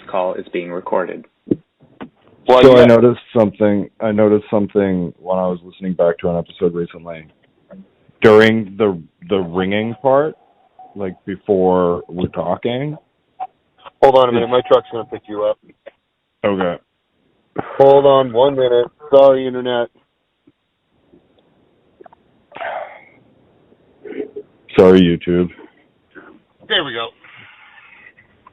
call is being recorded. Well, so yeah. I noticed something when I was listening back to an episode recently. During the ringing part, like before we're talking. Hold on a minute. My truck's going to pick you up. Okay. Hold on 1 minute. Sorry, Internet. Sorry, YouTube. There we go.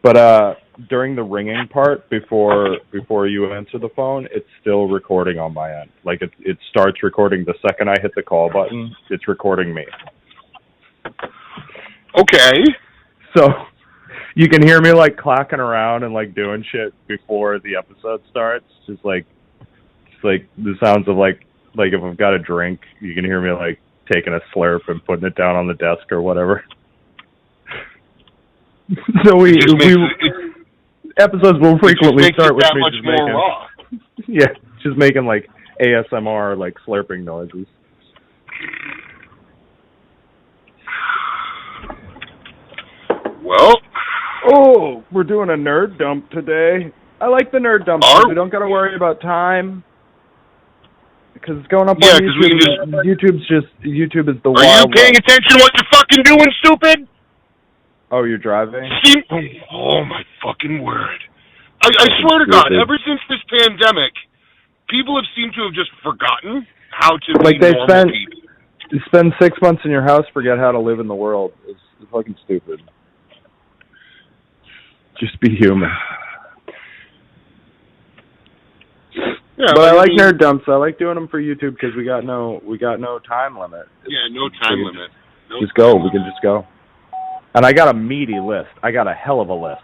But during the ringing part, before you answer the phone, it's still recording on my end. Like it starts recording the second I hit the call button. It's recording me. Okay. So you can hear me like clacking around and like doing shit before the episode starts. Just like the sounds of like if I've got a drink, you can hear me like taking a slurp and putting it down on the desk or whatever. So episodes will frequently start with me just making raw. Yeah, just making like ASMR like slurping noises. Well, we're doing a nerd dump today. I like the nerd dump. We don't got to worry about time because it's going up on YouTube. YouTube is the wild. Are you paying attention to what you're fucking doing, stupid? Oh, you're driving? Oh, my fucking word. I swear to God, ever since this pandemic, people have seemed to have just forgotten how to be normal people. You spend 6 months in your house, forget how to live in the world. It's fucking stupid. Just be human. Yeah, but I like nerd dumps. I like doing them for YouTube because we got no time limit. Yeah, no time limit. Just go. We can just go. And I got a meaty list. I got a hell of a list.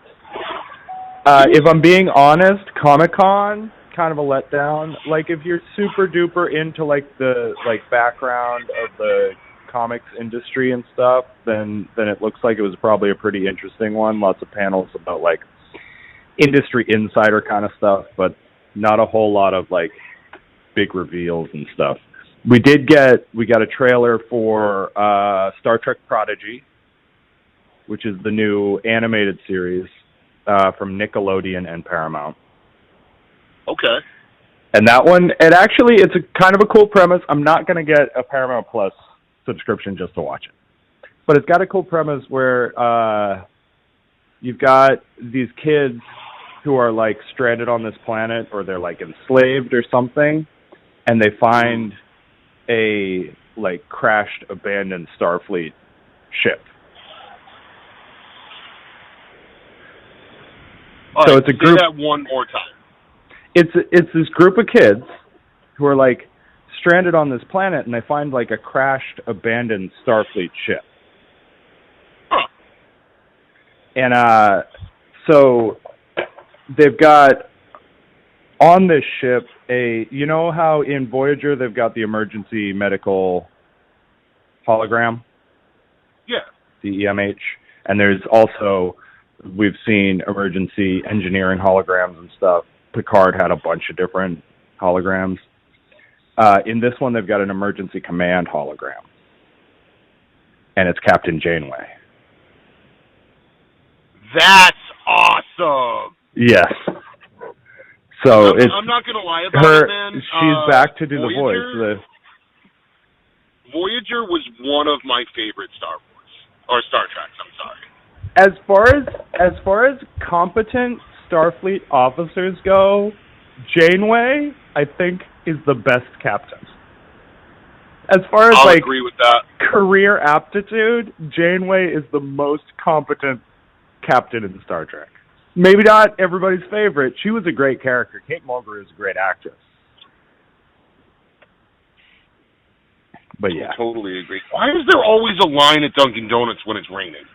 If I'm being honest, Comic-Con, kind of a letdown. Like, if you're super duper into, like, the, like, background of the comics industry and stuff, then it looks like it was probably a pretty interesting one. Lots of panels about, like, industry insider kind of stuff, but not a whole lot of, like, big reveals and stuff. We got a trailer for Star Trek Prodigy, which is the new animated series from Nickelodeon and Paramount. Okay. And that one, it's a kind of a cool premise. I'm not going to get a Paramount Plus subscription just to watch it. But it's got a cool premise where you've got these kids who are, like, stranded on this planet, or they're, like, enslaved or something, and they find a, like, crashed, abandoned Starfleet ship. So it's a group. Say that one more time. It's this group of kids who are like stranded on this planet, and they find like a crashed, abandoned Starfleet ship. Huh. And so they've got on this ship you know how in Voyager they've got the emergency medical hologram? Yeah. The EMH, and there's also. We've seen emergency engineering holograms and stuff. Picard had a bunch of different holograms. In this one, they've got an emergency command hologram. And it's Captain Janeway. That's awesome! Yes. So I'm not going to lie about it, man. She's back to do the voice. Voyager was one of my favorite Star Treks, I'm sorry. As far as competent Starfleet officers go, Janeway, I think, is the best captain. As far as I'll agree with that. Career aptitude, Janeway is the most competent captain in Star Trek. Maybe not everybody's favorite. She was a great character. Kate Mulgrew is a great actress. But yeah. I totally agree. Why is there always a line at Dunkin' Donuts when it's raining?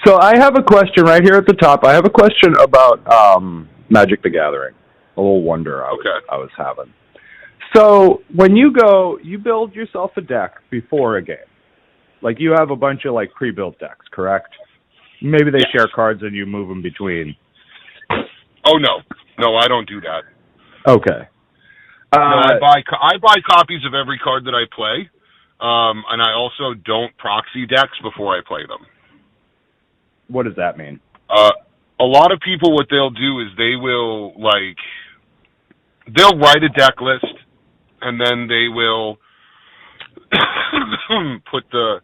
So I have a question right here at the top. I have a question about Magic the Gathering. A little wonder I was having. So when you build yourself a deck before a game. Like you have a bunch of like pre-built decks, correct? Maybe they share cards and you move them between. Oh no, I don't do that. Okay. No, I buy copies of every card that I play. And I also don't proxy decks before I play them. What does that mean? A lot of people, what they'll do is they will they'll write a deck list, and then they will put they'll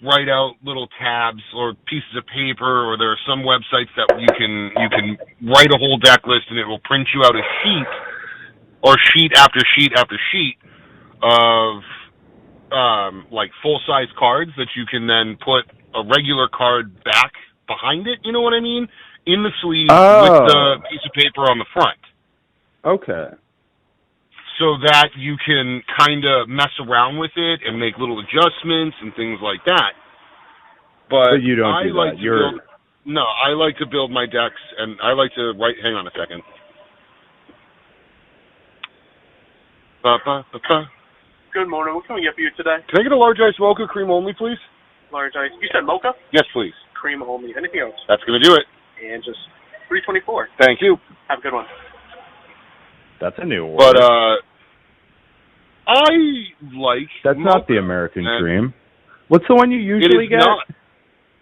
write out little tabs or pieces of paper, or there are some websites that you can write a whole deck list, and it will print you out a sheet, or sheet after sheet after sheet of full-size cards that you can then put a regular card back behind it, you know what I mean? In the sleeve with the piece of paper on the front. Okay. So that you can kind of mess around with it and make little adjustments and things like that. But you don't do that. I like to build my decks, and I like to write... Hang on a second. Good morning. What can we get for you today? Can I get a large ice mocha, cream only, please? Large ice. You said mocha? Yes, please. Cream only. Anything else? That's going to do it. And just $3.24. Thank you. Have a good one. That's a new order. But, I like... That's not the American cream. What's the one you usually get? Not.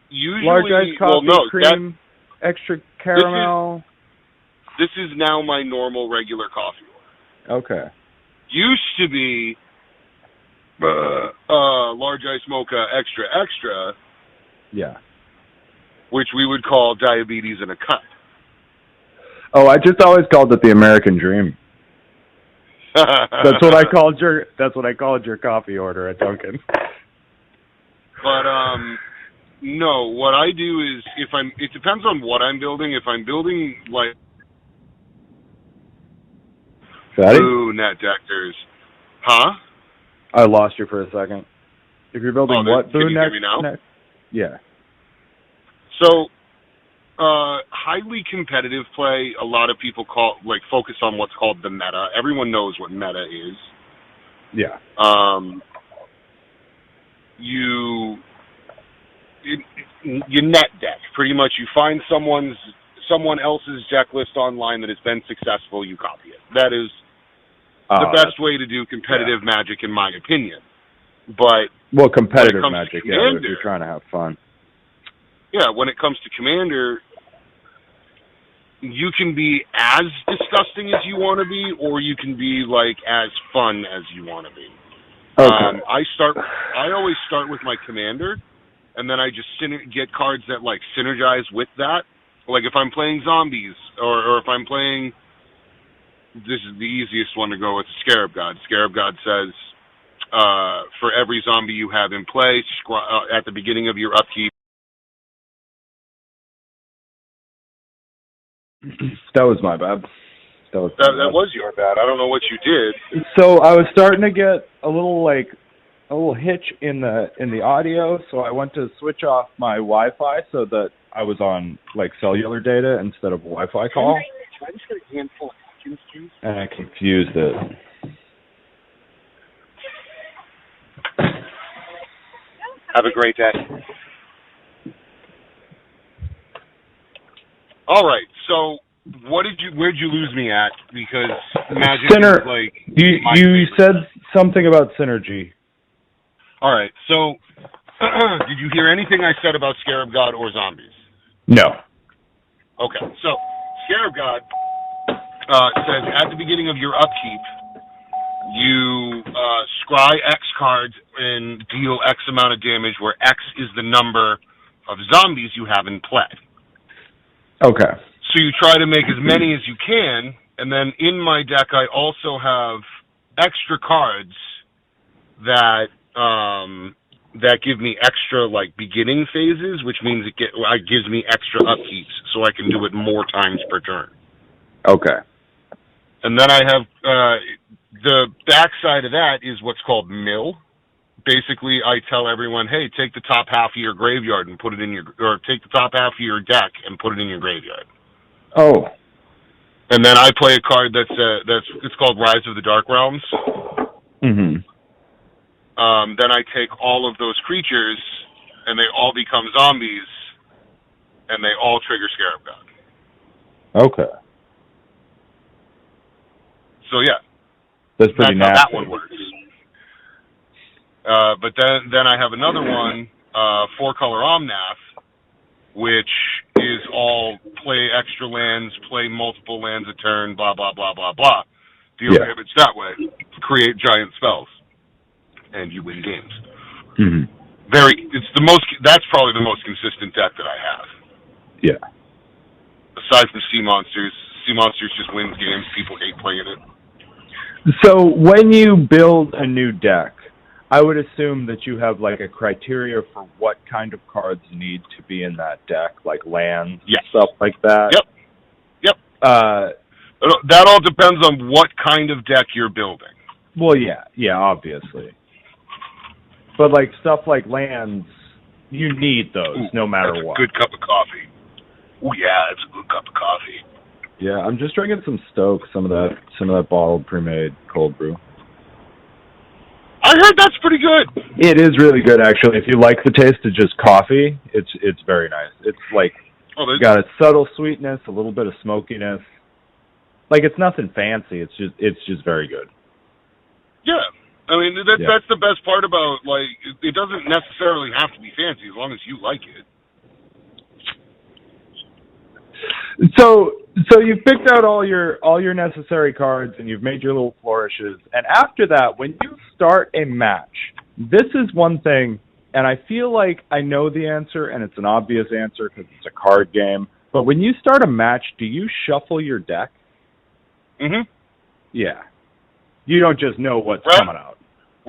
Usually... Large iced coffee, cream, extra caramel. This is now my normal, regular coffee order. Okay. Used to be large ice mocha extra. Yeah. Which we would call diabetes in a cup. Oh, I just always called it the American Dream. That's what I called your coffee order at Dunkin'. But no, what I do is it depends on what I'm building. If I'm building Boo net deckers. Huh? I lost you for a second. If you're building what? Boo net? Can you hear me now? Yeah. So, highly competitive play, a lot of people focus on what's called the meta. Everyone knows what meta is. Yeah. You net deck. Pretty much you find someone else's deck list online that has been successful, you copy it. That is the best way to do competitive Magic, in my opinion. But competitive Magic, if you're trying to have fun. Yeah, when it comes to Commander, you can be as disgusting as you want to be, or you can be as fun as you want to be. Okay. I always start with my Commander, and then I just get cards that synergize with that. Like if I'm playing zombies, or if I'm playing, this is the easiest one to go with, Scarab God. Scarab God says, for every zombie you have in play, at the beginning of your upkeep. That was my bad. That was your bad. I don't know what you did. So I was starting to get a little hitch in the audio, so I went to switch off my Wi-Fi so that I was on cellular data instead of a Wi-Fi call. Can I just get a handful of juice, please? And I confused it. Have a great day. All right, so where'd you lose me at? Because Magic is you said something about synergy. All right, so did you hear anything I said about Scarab God or zombies? No. Okay, so Scarab God says at the beginning of your upkeep, you scry X cards and deal X amount of damage, where X is the number of zombies you have in play. Okay. So you try to make as many as you can, and then in my deck I also have extra cards that give me extra beginning phases, which means it gives me extra upkeeps, so I can do it more times per turn. Okay. And then I have the backside of that is what's called mill. Basically, I tell everyone, hey, take the top half of your graveyard and put it in or take the top half of your deck and put it in your graveyard. Oh. And then I play a card it's called Rise of the Dark Realms. Mm-hmm. Then I take all of those creatures, and they all become zombies, and they all trigger Scarab God. Okay. So yeah, that's pretty how nasty. that one works. But then I have another one four-color Omnath, which is all play extra lands, play multiple lands a turn, blah, blah, blah, blah, blah. Deal damage that way. Create giant spells. And you win games. Mm-hmm. That's probably the most consistent deck that I have. Yeah. Aside from Sea Monsters just wins games. People hate playing it. So when you build a new deck, I would assume that you have like a criteria for what kind of cards need to be in that deck, like lands, stuff like that. Yep. That all depends on what kind of deck you're building. Well, yeah, obviously. But like stuff like lands, you need those no matter what. Good cup of coffee. Oh yeah, it's a good cup of coffee. Yeah, I'm just drinking some Stoke, some of that bottled pre-made cold brew. I heard that's pretty good. It is really good, actually. If you like the taste of just coffee, it's very nice. It's like got a subtle sweetness, a little bit of smokiness. Like it's nothing fancy. It's just very good. Yeah, I mean that's the best part about it doesn't necessarily have to be fancy as long as you like it. So you've picked out all your necessary cards and you've made your little flourishes. And after that, when you start a match, this is one thing, and I feel like I know the answer, and it's an obvious answer because it's a card game. But when you start a match, do you shuffle your deck? Mm-hmm. Yeah. You don't just know what's coming out.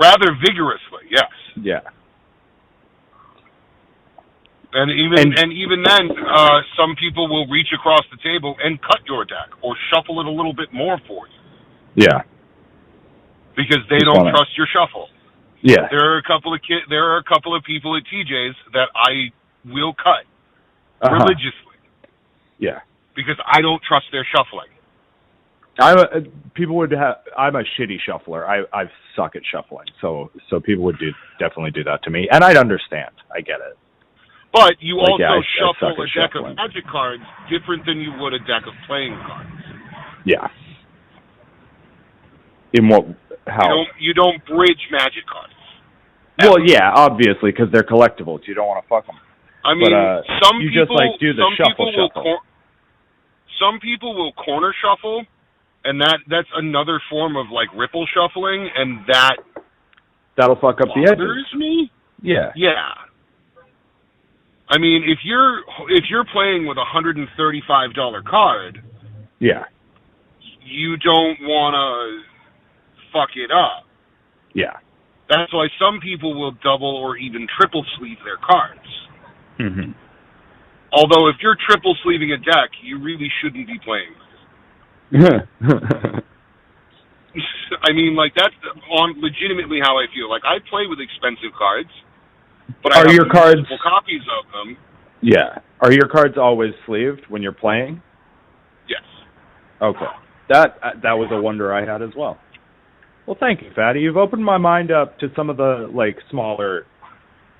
Rather vigorously, yes. Yeah. And even then, some people will reach across the table and cut your deck or shuffle it a little bit more for you. Yeah. Because they don't trust your shuffle. Yeah. There are a couple of people at TJ's that I will cut religiously. Yeah. Because I don't trust their shuffling. I'm a shitty shuffler. I suck at shuffling. So people would definitely do that to me, and I'd understand. I get it. But you also shuffle a deck shuffling. of Magic cards different than you would a deck of playing cards. Yeah. In what? How? You don't bridge Magic cards. Well, yeah, obviously, because they're collectibles. You don't want to fuck them. I mean, do the shuffle. Some people will corner shuffle, and that's another form of ripple shuffling, and that'll fuck up the edges. Bothers me. Yeah. Yeah. I mean, if you're playing with $135 card, yeah, you don't want to fuck it up. Yeah. That's why some people will double or even triple sleeve their cards. Mm-hmm. Although if you're triple sleeving a deck, you really shouldn't be playing with it. I mean, that's legitimately how I feel. I play with expensive cards. But I have multiple copies of them. Yeah. Are your cards always sleeved when you're playing? Yes. Okay. That was a wonder I had as well. Well, thank you, Fatty. You've opened my mind up to some of the smaller,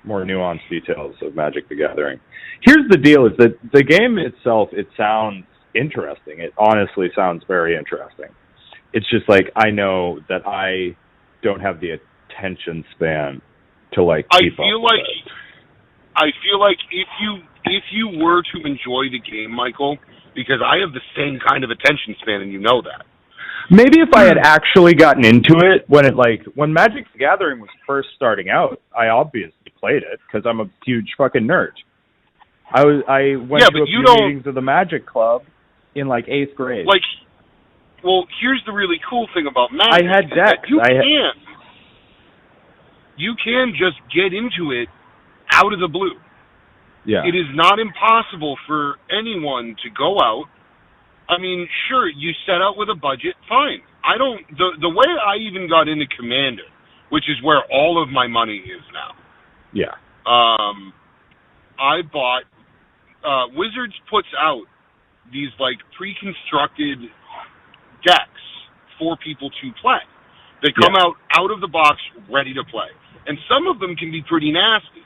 more nuanced details of Magic the Gathering. Here's the deal: is that the game itself, it sounds interesting. It honestly sounds very interesting. It's just I know that I don't have the attention span to keep up with it. I feel like if you were to enjoy the game, Michael, because I have the same kind of attention span, and you know that. Maybe if I had actually gotten into it when Magic the Gathering was first starting out, I obviously played it because I'm a huge fucking nerd. I went to a few meetings of the Magic Club in 8th grade. Well, here's the really cool thing about Magic. I had decks. You can just get into it out of the blue. Yeah. It is not impossible for anyone to go out. I mean, sure, you set out with a budget, fine. The way I even got into Commander, which is where all of my money is now. Yeah. I bought, Wizards puts out these pre-constructed decks for people to play. They come out of the box ready to play. And some of them can be pretty nasty.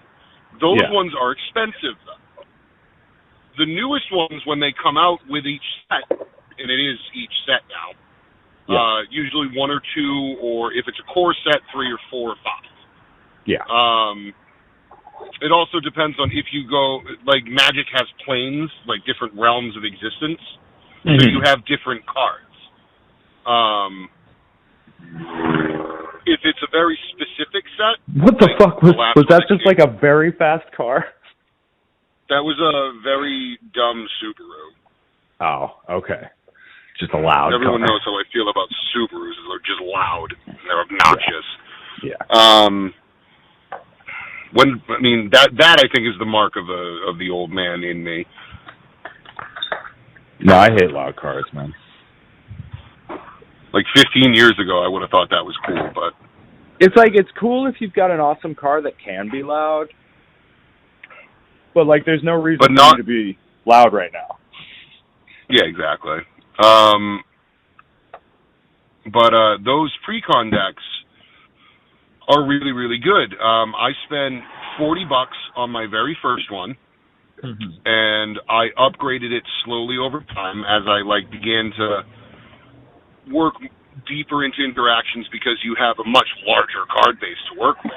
Those ones are expensive, though. The newest ones, when they come out with each set, and it is each set now, usually 1 or 2, or if it's a core set, 3 or 4 or 5. Yeah. it also depends on if you go, like, Magic has planes, like different realms of existence, so you have different cards. If it's a very specific set... What the fuck was that just like a very fast car? That was a very dumb Subaru. Oh, okay. Just a loud Everyone car. knows how I feel about Subarus. They're just loud. And they're obnoxious. Yeah. That I think is the mark of the old man in me. No, I hate loud cars, man. Like 15 years ago, I would have thought that was cool, but... It's like, it's cool if you've got an awesome car that can be loud, but, like, there's no reason for you to be loud right now. Yeah, exactly. Those pre-con decks are really, really good. I spent $40 on my very first one, and I upgraded it slowly over time as I began to work deeper into interactions because you have a much larger card base to work with.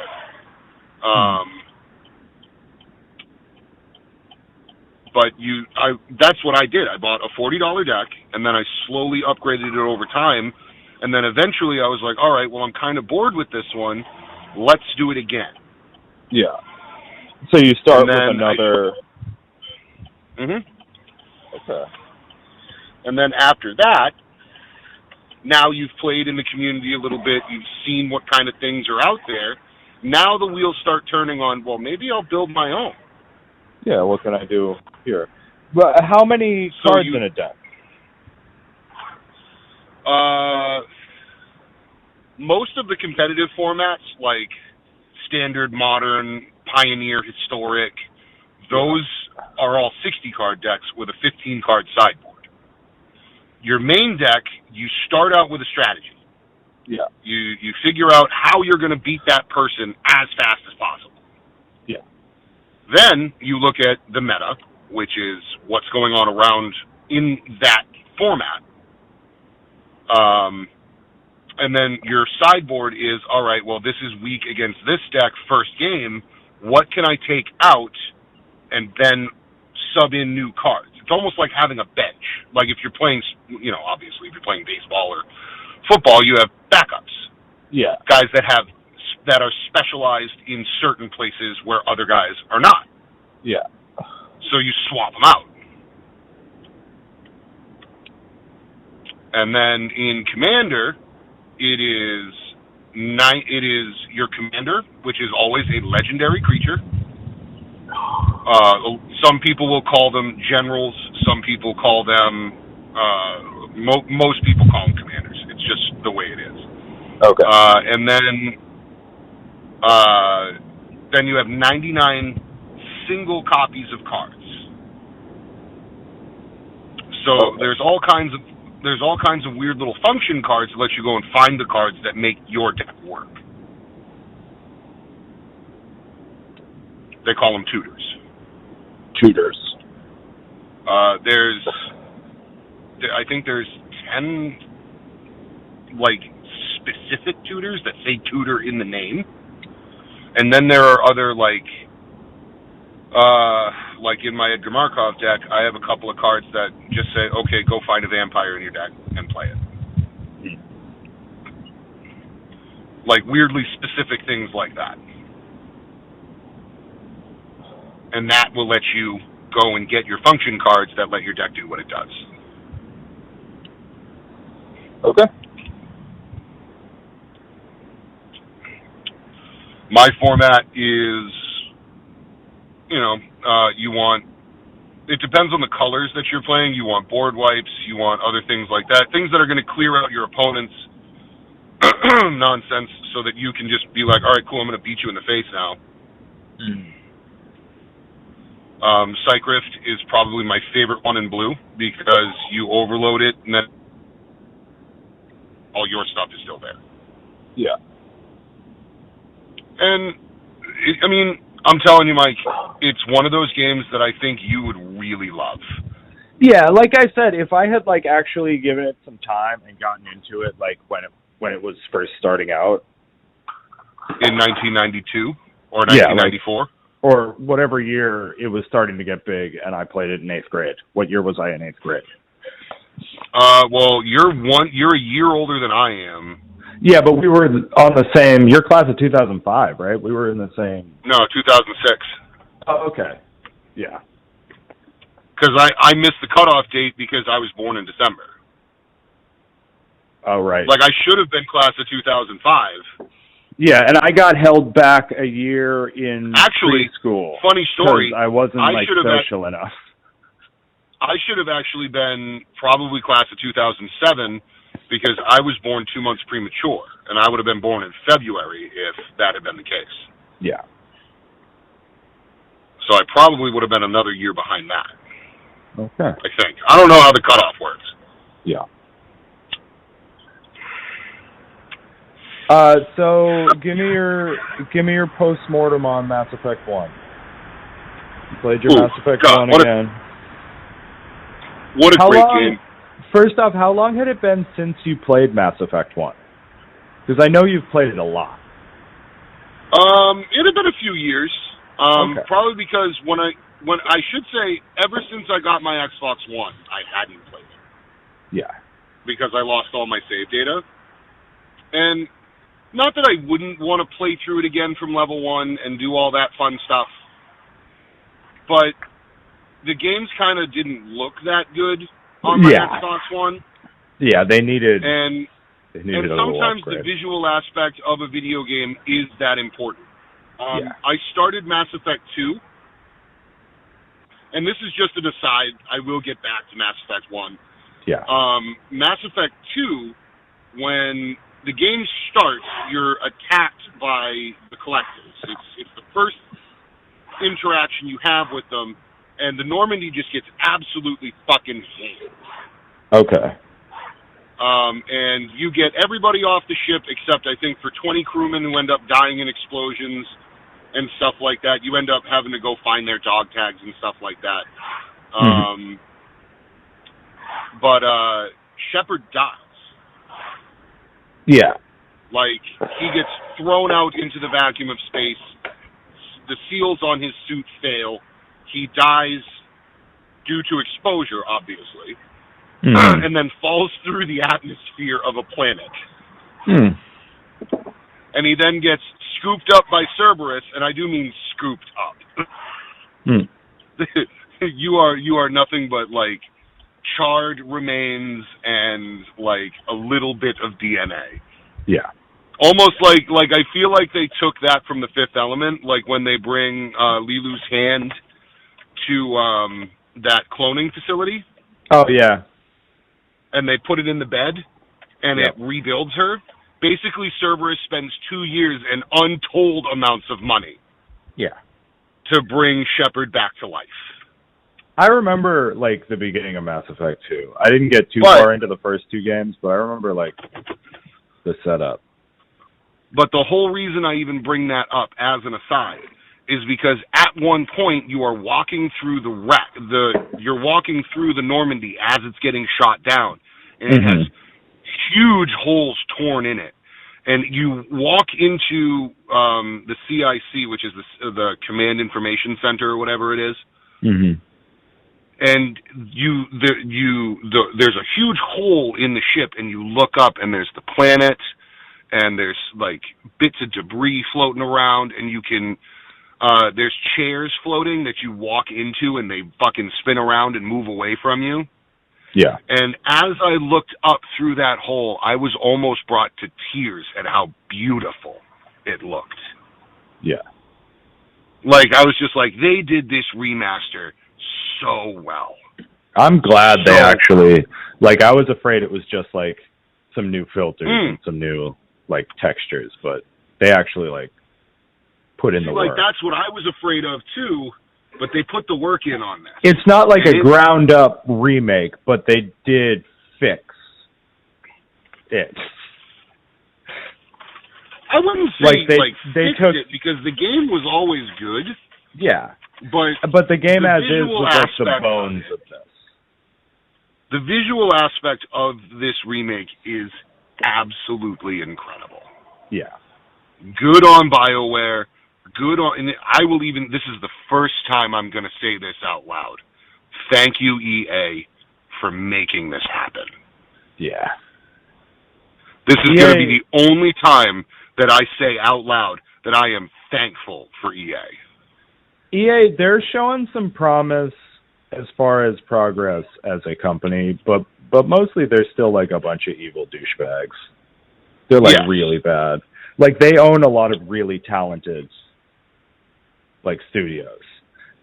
That's what I did. I bought a $40 deck, and then I slowly upgraded it over time, and then eventually I was like, all right, well, I'm kind of bored with this one. Let's do it again. Yeah. So you start with another... Okay. And then after that, now you've played in the community a little bit, you've seen what kind of things are out there. Now the wheels start turning on, well, maybe I'll build my own. Yeah, what can I do here? But how many cards in a deck? Most of the competitive formats, like Standard, Modern, Pioneer, Historic, those are all 60-card decks with a 15-card sideboard. Your main deck, you start out with a strategy. Yeah. You figure out how you're going to beat that person as fast as possible. Yeah. Then you look at the meta, which is what's going on around in that format. And then your sideboard is, all right, well, this is weak against this deck first game. What can I take out and then sub in new cards? It's almost like having a bench. Like if you're playing, obviously if you're playing baseball or football, you have backups. Yeah. Guys that are specialized in certain places where other guys are not. Yeah. So you swap them out. And then in Commander, it is your commander, which is always a legendary creature. Some people will call them generals. Some people call them, most people call them commanders. It's just the way it is. Okay. And then you have 99 single copies of cards. So there's all kinds of weird little function cards that let you go and find the cards that make your deck work. They call them tutors. Tutors. I think there's 10 specific tutors that say tutor in the name, and then there are other like in my Edgar Markov deck, I have a couple of cards that just say, okay, go find a vampire in your deck and play it. Like weirdly specific things like that. And that will let you go and get your function cards that let your deck do what it does. Okay. My format is, it depends on the colors that you're playing. You want board wipes, you want other things like that. Things that are going to clear out your opponent's nonsense so that you can just be like, all right, cool, I'm going to beat you in the face now. Cycrift is probably my favorite one in blue because you overload it and then all your stuff is still there. Yeah. And, I'm telling you, Mike, it's one of those games that I think you would really love. Yeah, like I said, if I had actually given it some time and gotten into it when it was first starting out in 1992 or 1994. or whatever year it was starting to get big, and I played it in 8th grade. What year was I in 8th grade? Well, you're a year older than I am. Yeah, but we were on the same. Your class of 2005, right? We were in the same. No, 2006. Oh, okay. Yeah. Because I missed the cutoff date because I was born in December. Oh, right. Like, I should have been class of 2005. Yeah, and I got held back a year in preschool. Funny story. I wasn't social enough. I should have actually been probably class of 2007 because I was born 2 months premature, and I would have been born in February if that had been the case. Yeah. So I probably would have been another year behind that. Okay. I think. I don't know how the cutoff works. Yeah. So give me your post-mortem on Mass Effect 1. You played your Mass Effect 1 again. What a great game. First off, how long had it been since you played Mass Effect 1? Because I know you've played it a lot. It had been a few years. Okay. Probably because when I should say, ever since I got my Xbox One, I hadn't played it. Yeah. Because I lost all my save data. And not that I wouldn't want to play through it again from level 1 and do all that fun stuff, but the games kind of didn't look that good on my Xbox One. Yeah, they needed and a sometimes little the visual aspect of a video game is that important. I started Mass Effect 2, and this is just an aside. I will get back to Mass Effect 1. Yeah. Mass Effect 2, when the game starts, you're attacked by the Collectives. It's the first interaction you have with them, and the Normandy just gets absolutely fucking hammered. Okay. And you get everybody off the ship except, I think, for 20 crewmen who end up dying in explosions and stuff like that. You end up having to go find their dog tags and stuff like that. But Shepard dies. Yeah. Like, he gets thrown out into the vacuum of space. The seals on his suit fail. He dies due to exposure, obviously. And then falls through the atmosphere of a planet. And he then gets scooped up by Cerberus, and I do mean scooped up. You are nothing but, like, charred remains and, like, a little bit of DNA. Yeah. Almost like I feel like they took that from The Fifth Element, like when they bring Lilu's hand to that cloning facility. Oh, yeah. And they put it in the bed, and it rebuilds her. Basically, Cerberus spends 2 years and untold amounts of money. Yeah. To bring Shepard back to life. I remember, like, the beginning of Mass Effect 2. I didn't get too far into the first two games, but I remember, like, the setup. But the whole reason I even bring that up as an aside is because at one point you are walking through the wreck. You're walking through the Normandy as it's getting shot down, and it has huge holes torn in it. And you walk into the CIC, which is the Command Information Center or whatever it is. And there's a huge hole in the ship, and you look up, and there's the planet, and there's like bits of debris floating around, and you can there's chairs floating that you walk into, and they fucking spin around and move away from you. Yeah. And as I looked up through that hole, I was almost brought to tears at how beautiful it looked. Yeah. Like, I was just like, they did this remaster so well. I'm glad they actually, like, I was afraid it was just, like, some new filters and some new, like, textures, but they actually, like, put in the work. Like, that's what I was afraid of, too, but they put the work in on this. It's not like a ground-up remake, but they did fix it. I wouldn't say, they took it, because the game was always good. Yeah. But the game as is was like the bones of this. The visual aspect of this remake is absolutely incredible. Yeah. Good on BioWare, good on, and I will even, this is the first time I'm going to say this out loud. Thank you, EA, for making this happen. Yeah. This is going to be the only time that I say out loud that I am thankful for EA. EA, they're showing some promise as far as progress as a company, but mostly they're still like a bunch of evil douchebags. They're like really bad. Like they own a lot of really talented like studios.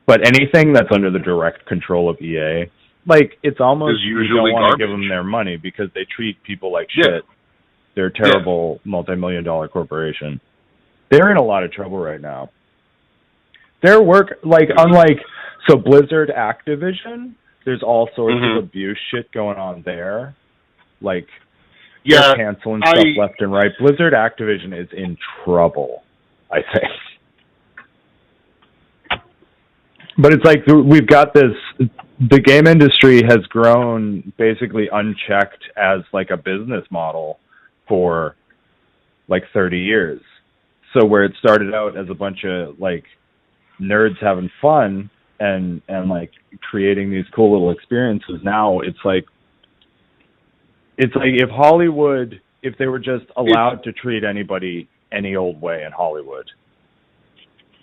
But anything that's under the direct control of EA, like it's almost you don't want to give them their money because they treat people like shit. They're a terrible multi-million-dollar corporation. They're in a lot of trouble right now. Their work, like, unlike, so Blizzard Activision, there's all sorts of abuse shit going on there. Like, they're canceling stuff left and right. Blizzard Activision is in trouble, I think. But it's like, we've got this, the game industry has grown basically unchecked as, like, a business model for, like, 30 years. So where it started out as a bunch of, like, nerds having fun and like creating these cool little experiences, now it's like if Hollywood, if they were just allowed to treat anybody any old way in Hollywood,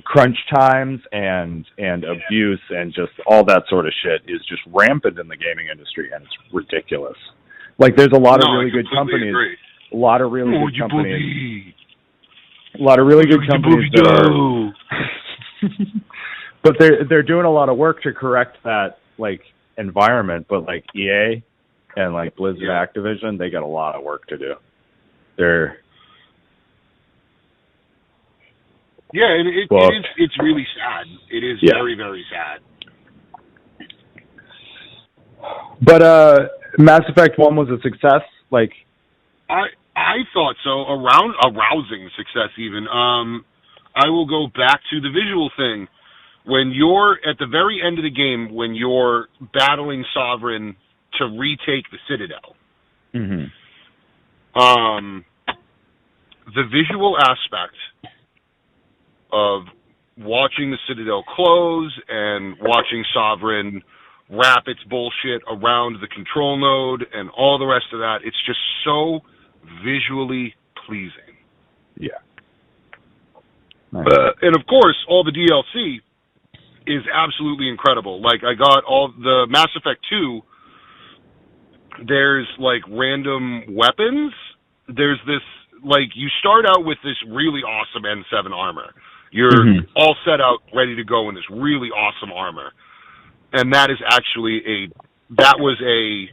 crunch times and abuse and just all that sort of shit is just rampant in the gaming industry, and it's ridiculous. Like there's a lot of really good companies, a lot of really good companies that are but they're doing a lot of work to correct that like environment, but like EA and like Blizzard Activision, they got a lot of work to do. It's really sad. It is very, very sad. But Mass Effect 1 was a success. Like I thought so. A rousing success even. I will go back to the visual thing. When you're at the very end of the game, when you're battling Sovereign to retake the Citadel, the visual aspect of watching the Citadel close and watching Sovereign wrap its bullshit around the control node and all the rest of that, it's just so visually pleasing. Yeah. Nice. And of course, all the DLC is absolutely incredible. Like, I got all the Mass Effect 2, there's like random weapons. There's this, like, you start out with this really awesome N7 armor. You're all set out, ready to go in this really awesome armor. And that is actually that was a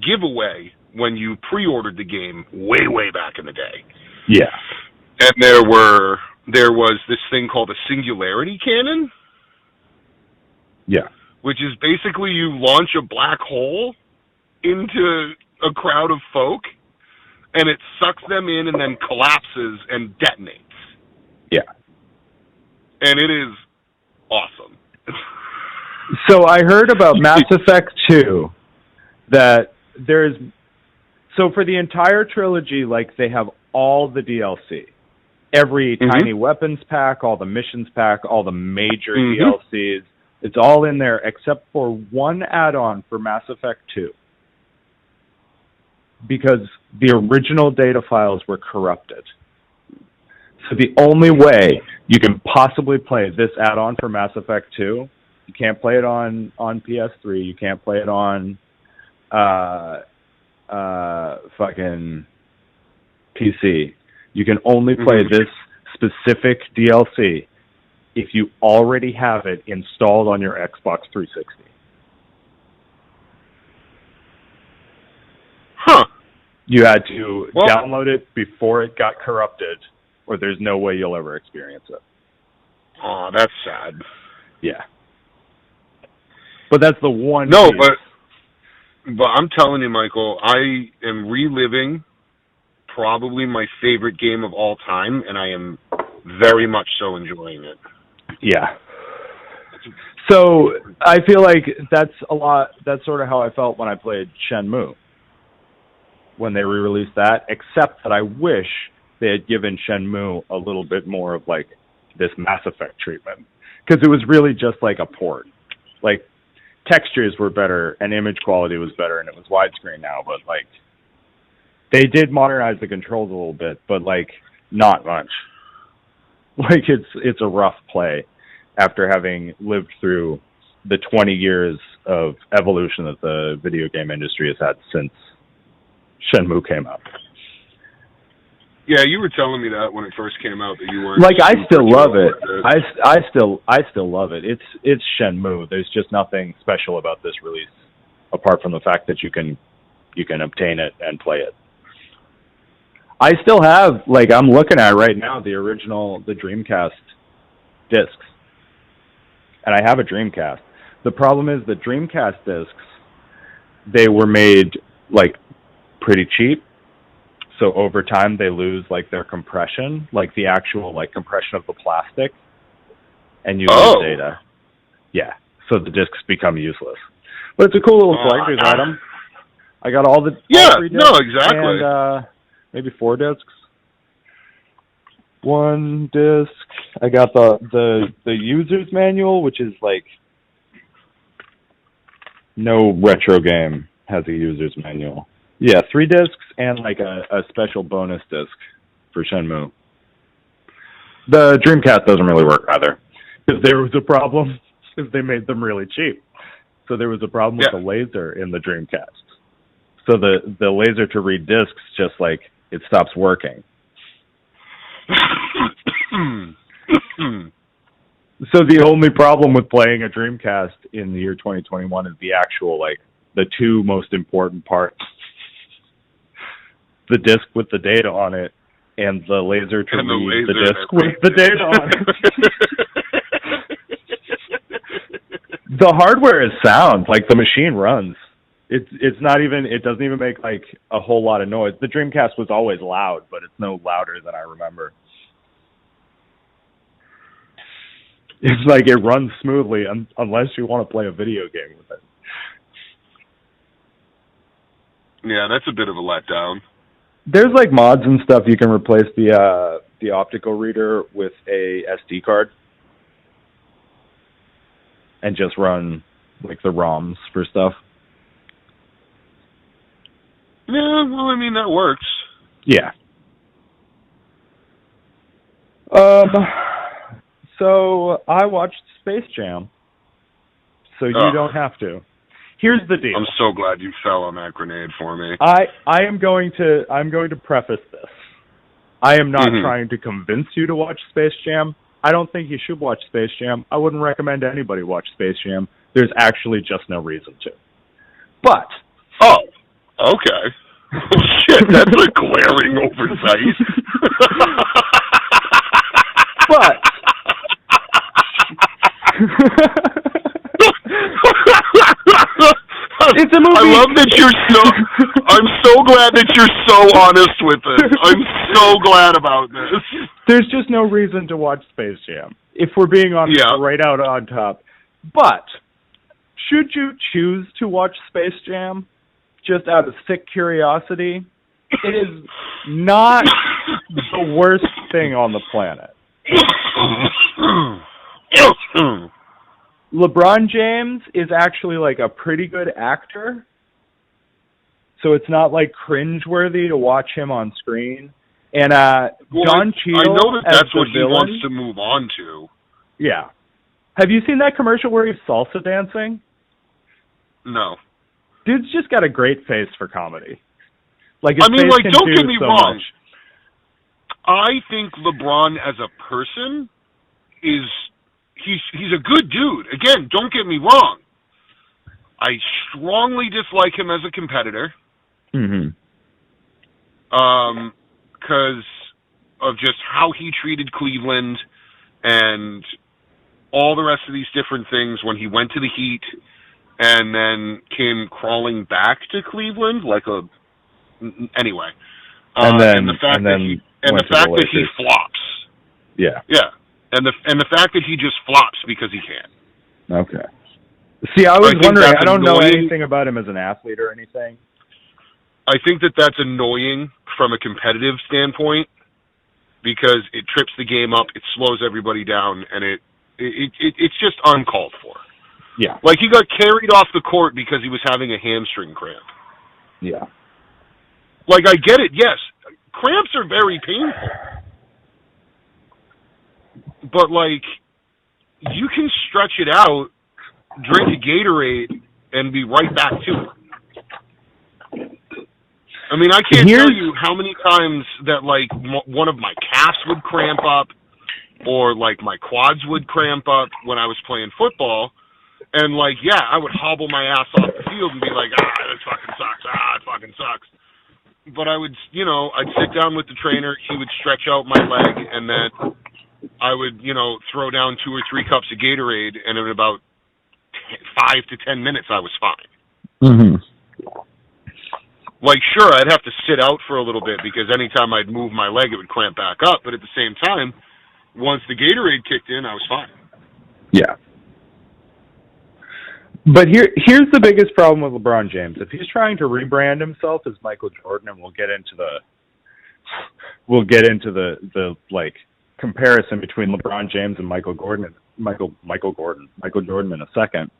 giveaway when you pre-ordered the game way back in the day. Yeah. And there was this thing called a singularity cannon. Yeah. Which is basically you launch a black hole into a crowd of folk, and it sucks them in and then collapses and detonates. Yeah. And it is awesome. So I heard about Mass Effect 2 that so for the entire trilogy, like, they have all the DLC. Every tiny weapons pack, all the missions pack, all the major DLCs. It's all in there except for one add-on for Mass Effect 2. Because the original data files were corrupted. So the only way you can possibly play this add-on for Mass Effect 2, you can't play it on PS3, you can't play it on fucking PC. You can only play this specific DLC if you already have it installed on your Xbox 360. Huh. You had to download it before it got corrupted, or there's no way you'll ever experience it. Oh, that's sad. Yeah. But that's the one No, piece. but I'm telling you, Michael, I am reliving probably my favorite game of all time, and I am very much so enjoying it. Yeah. So I feel like that's sort of how I felt when I played Shenmue, when they re-released that, except that I wish they had given Shenmue a little bit more of, like, this Mass Effect treatment, because it was really just like a port. Like, textures were better and image quality was better, and it was widescreen now, but like they did modernize the controls a little bit, but like not much. Like it's a rough play after having lived through the 20 years of evolution that the video game industry has had since Shenmue came out. Yeah, you were telling me that when it first came out that you weren't. Like, I still love it. I still love it. It's Shenmue. There's just nothing special about this release apart from the fact that you can obtain it and play it. I still have, like, I'm looking at right now the Dreamcast discs. And I have a Dreamcast. The problem is the Dreamcast discs, they were made like pretty cheap. So over time they lose like their compression, like the actual like compression of the plastic, and you lose data. Yeah. So the discs become useless. But it's a cool little collector's item. I got all three discs. No, exactly. And maybe 4 discs. 1 disc. I got the user's manual, which is like no retro game has a user's manual. Yeah, 3 discs and like a special bonus disc for Shenmue. The Dreamcast doesn't really work either, because there was a problem because they made them really cheap. So there was a problem with the laser in the Dreamcast. So the laser to read discs just like it stops working. So the only problem with playing a Dreamcast in the year 2021 is the actual, like, the 2 most important parts. The disc with the data on it and the laser to read the disc with the data on it. The hardware is sound. Like, the machine runs. It's not even, it doesn't even make, like, a whole lot of noise. The Dreamcast was always loud, but it's no louder than I remember. It's like it runs smoothly unless you want to play a video game with it. Yeah, that's a bit of a letdown. There's like mods and stuff. You can replace the optical reader with a SD card and just run like the ROMs for stuff. Yeah, well, I mean, that works. Yeah. So I watched Space Jam, so you don't have to. Here's the deal. I'm so glad you fell on that grenade for me. I'm going to preface this. I am not trying to convince you to watch Space Jam. I don't think you should watch Space Jam. I wouldn't recommend anybody watch Space Jam. There's actually just no reason to. But okay. Shit, that's a glaring oversight. But it's a movie. I love that I'm so glad that you're so honest with it. I'm so glad about this. There's just no reason to watch Space Jam, if we're being honest, right out on top. But should you choose to watch Space Jam just out of sick curiosity, it is not the worst thing on the planet. LeBron James is actually like a pretty good actor, so it's not like cringeworthy to watch him on screen. And Don Cheadle, I know that's what villain, he wants to move on to. Yeah. Have you seen that commercial where he's salsa dancing? No. Dude's just got a great face for comedy. Like, I mean, like, don't get me wrong. Much. I think LeBron as a person he's a good dude. Again, don't get me wrong. I strongly dislike him as a competitor. Because of just how he treated Cleveland and all the rest of these different things when he went to the Heat and then came crawling back to Cleveland anyway. And the fact that he flops. Yeah. Yeah. And the fact that he just flops because he can. Okay. See, I was wondering, I don't know anything about him as an athlete or anything. I think that's annoying from a competitive standpoint. because it trips the game up, it slows everybody down, and it's just uncalled for. Yeah. Like, he got carried off the court because he was having a hamstring cramp. Yeah. Like, I get it, yes. Cramps are very painful. But, like, you can stretch it out, drink a Gatorade, and be right back to it. I mean, I can't tell you how many times that, like, one of my calves would cramp up or, like, my quads would cramp up when I was playing football. And, like, yeah, I would hobble my ass off the field and be like, this fucking sucks. It fucking sucks. But I would, I'd sit down with the trainer. He would stretch out my leg, and then I would, throw down 2 or 3 cups of Gatorade, and in about 5 to 10 minutes, I was fine. Mm-hmm. Like, sure, I'd have to sit out for a little bit because anytime I'd move my leg, it would cramp back up. But at the same time, once the Gatorade kicked in, I was fine. Yeah. But here's the biggest problem with LeBron James. If he's trying to rebrand himself as Michael Jordan, and we'll get into the like comparison between LeBron James and Michael Jordan in a second.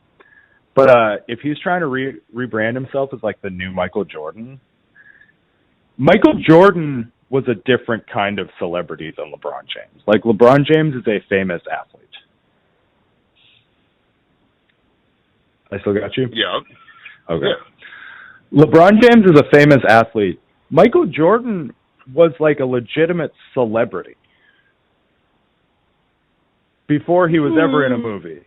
But if he's trying to rebrand himself as like the new Michael Jordan was a different kind of celebrity than LeBron James. Like, LeBron James is a famous athlete. I still got you? Yeah. Okay. Yeah. LeBron James is a famous athlete. Michael Jordan was like a legitimate celebrity before he was ever in a movie.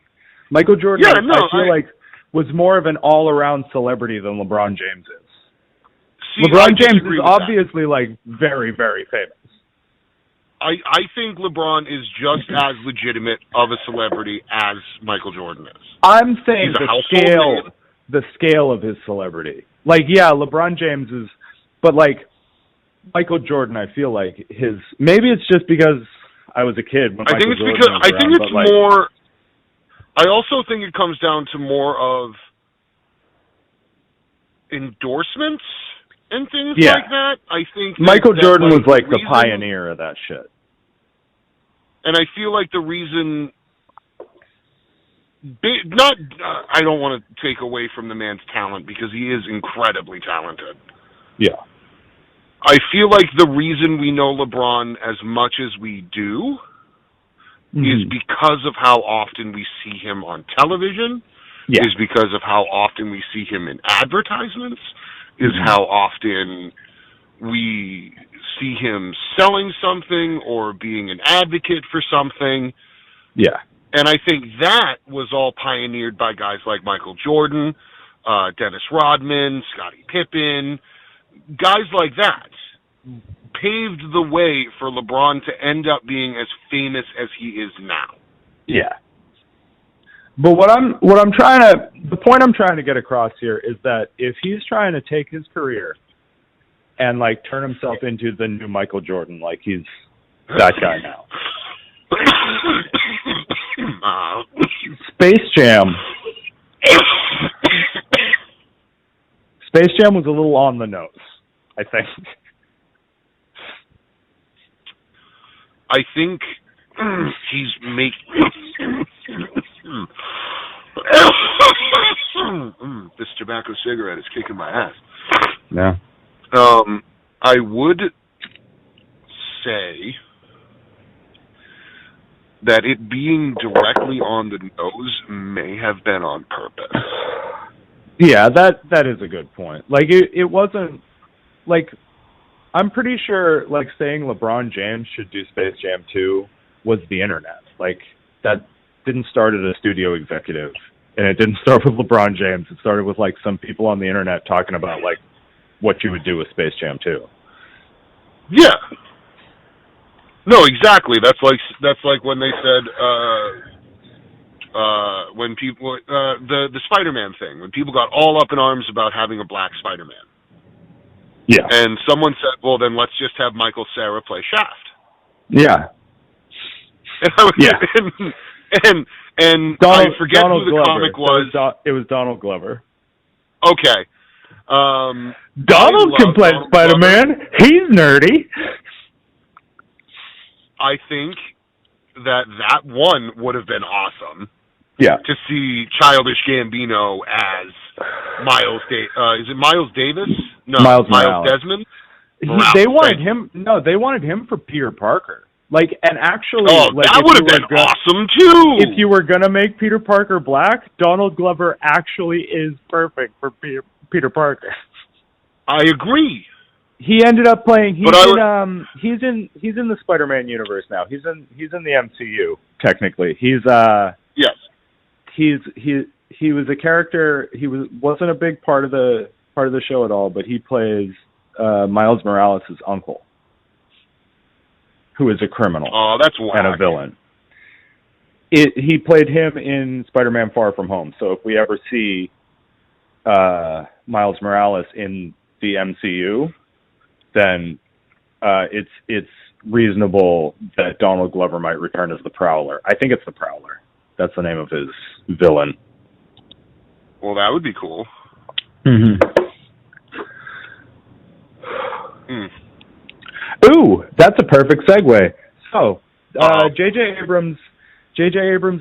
Michael Jordan, I feel like, was more of an all-around celebrity than LeBron James is. See, LeBron James is obviously, like, very, very famous. I think LeBron is just as legitimate of a celebrity as Michael Jordan is. I'm saying the scale of his celebrity. Like, yeah, LeBron James is, but like Michael Jordan, I feel like maybe it's just because I was a kid when Michael Jordan was around, more. I also think it comes down to more of endorsements and things like that. I think Michael Jordan was like the pioneer of that shit. And I feel like the reason, I don't want to take away from the man's talent because he is incredibly talented. Yeah. I feel like the reason we know LeBron as much as we do is because of how often we see him on television, is because of how often we see him in advertisements, is how often we see him selling something or being an advocate for something. Yeah. And I think that was all pioneered by guys like Michael Jordan, Dennis Rodman, Scottie Pippen, guys like that paved the way for LeBron to end up being as famous as he is now. Yeah. But the point I'm trying to get across here is that if he's trying to take his career and like turn himself into the new Michael Jordan, like he's that guy now. Space Jam was a little on the nose, I think. I think he's this tobacco cigarette is kicking my ass. Yeah. I would say that it being directly on the nose may have been on purpose. Yeah, that is a good point. Like, it wasn't, like, I'm pretty sure, like, saying LeBron James should do Space Jam 2 was the internet. Like, that didn't start at a studio executive, and it didn't start with LeBron James. It started with, like, some people on the internet talking about, like, what you would do with Space Jam 2. Yeah. No, exactly. That's like when they said when people the Spider-Man thing, when people got all up in arms about having a black Spider-Man. Yeah. And someone said, "Well, then let's just have Michael Cera play Shaft." Yeah. And I was, and Donald, I forget Donald who the Glover. comic was. It was Donald Glover. Okay. Donald can play Spider-Man. He's nerdy. I think that one would have been awesome. Yeah. To see Childish Gambino as Miles is it Miles Davis? No, Miles Morales. Desmond? They wanted him. No, they wanted him for Peter Parker. Like, and actually, that would have been awesome too. If you were gonna make Peter Parker black, Donald Glover actually is perfect for Peter Parker. I agree. He ended up playing. He's in the Spider-Man universe now. He's in the MCU technically. Yes. He was a character. He wasn't a big part of the show at all, but he plays Miles Morales' uncle, who is a criminal. Oh, that's whack. And a villain. He played him in Spider-Man: Far From Home. So if we ever see Miles Morales in the MCU, then it's reasonable that Donald Glover might return as the Prowler. I think it's the Prowler. That's the name of his villain. Well, that would be cool. Mm-hmm. Ooh, that's a perfect segue. So, J.J. Abrams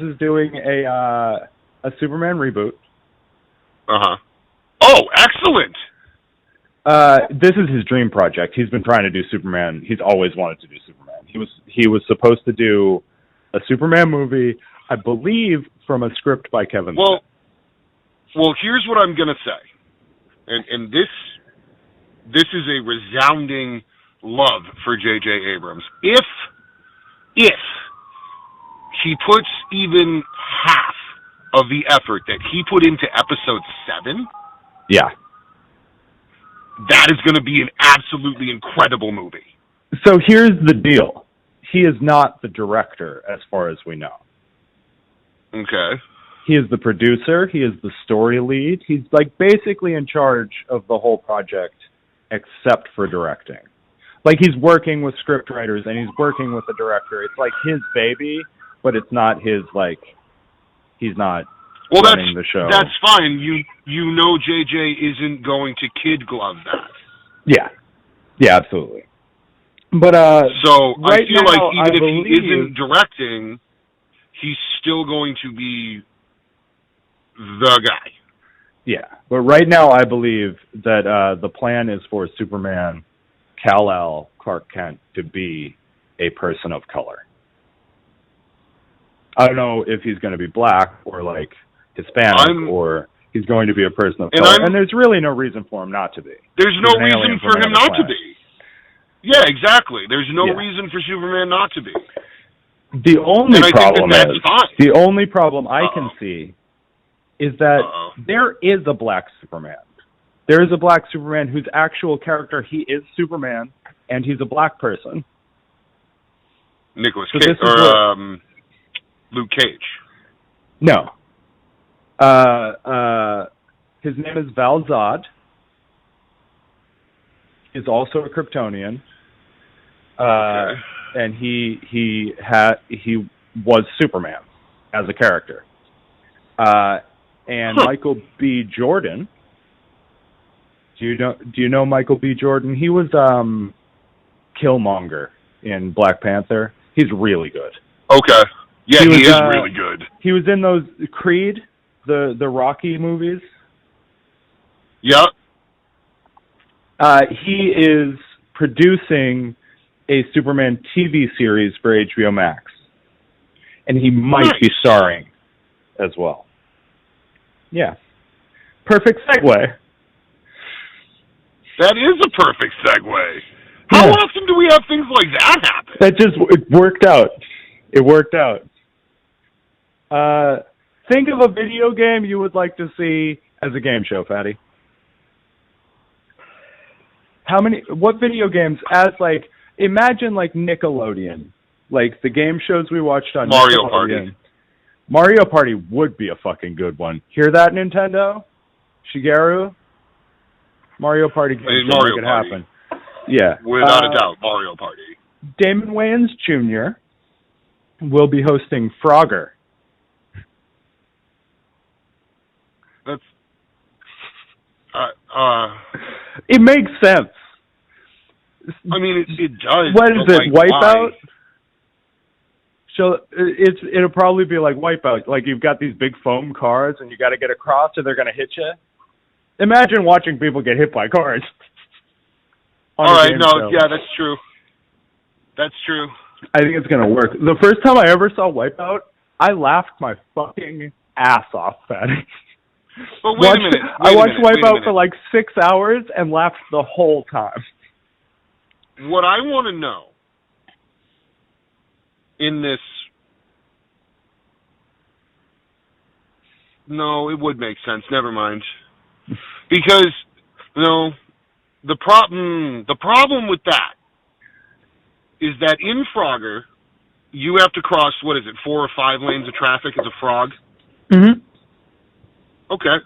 is doing a Superman reboot. Oh, excellent. This is his dream project. He's been trying to do Superman. He's always wanted to do Superman. He was supposed to do a Superman movie, I believe, from a script by Kevin Smith. Well, here's what I'm gonna say, and this is a resounding love for J.J. Abrams. If he puts even half of the effort that he put into Episode 7, yeah, that is going to be an absolutely incredible movie. So here's the deal. He is not the director, as far as we know. Okay. He is the producer. He is the story lead. He's like basically in charge of the whole project, except for directing. Like, he's working with script writers and he's working with the director. It's like his baby, but it's not his, like, he's not running the show. That's fine. You know JJ isn't going to kid glove that. Yeah. Yeah, absolutely. But so right I feel now, like even if he isn't directing, he's still going to be the guy. Yeah. But right now I believe that the plan is for Superman Kal-El Clark Kent to be a person of color. I don't know if he's going to be black or like Hispanic or he's going to be a person of color. And there's really no reason for him not to be. There's no reason for him not to be. Yeah, exactly. There's no reason for Superman not to be. The only problem I can see is that there is a black Superman. There is a black Superman whose actual character, he is Superman, and he's a black person. Nicolas Cage, or Luke Cage. No. His name is Val Zod. He's also a Kryptonian. And he was Superman as a character. And Michael B. Jordan. Do you know Michael B. Jordan? He was Killmonger in Black Panther. He's really good. Okay. Yeah, he is really good. He was in those Creed, the Rocky movies. Yep. He is producing a Superman TV series for HBO Max. And he might be starring as well. Yeah. Perfect segue. That is a perfect segue. How often do we have things like that happen? It worked out. It worked out. Think of a video game you would like to see as a game show, Fatty. What video games imagine like Nickelodeon, like the game shows we watched on Mario Nickelodeon. Party. Mario Party would be a fucking good one. Hear that, Nintendo? Shigeru? Mario Party game show make it happen. Yeah. Without a doubt, Mario Party. Damon Wayans Jr. will be hosting Frogger. That's it makes sense. I mean, it does. What is it? Wipeout? So it'll probably be like Wipeout. Like you've got these big foam cars and you got to get across or they're going to hit you. Imagine watching people get hit by cars. All right, no, yeah, that's true. That's true. I think it's going to work. The first time I ever saw Wipeout, I laughed my fucking ass off at it. But wait a minute. I watched Wipeout for like 6 hours and laughed the whole time. What I want to know in this... No, it would make sense. Never mind. Because, the problem with that is that in Frogger, you have to cross, 4 or 5 lanes of traffic as a frog? Mm-hmm. Okay.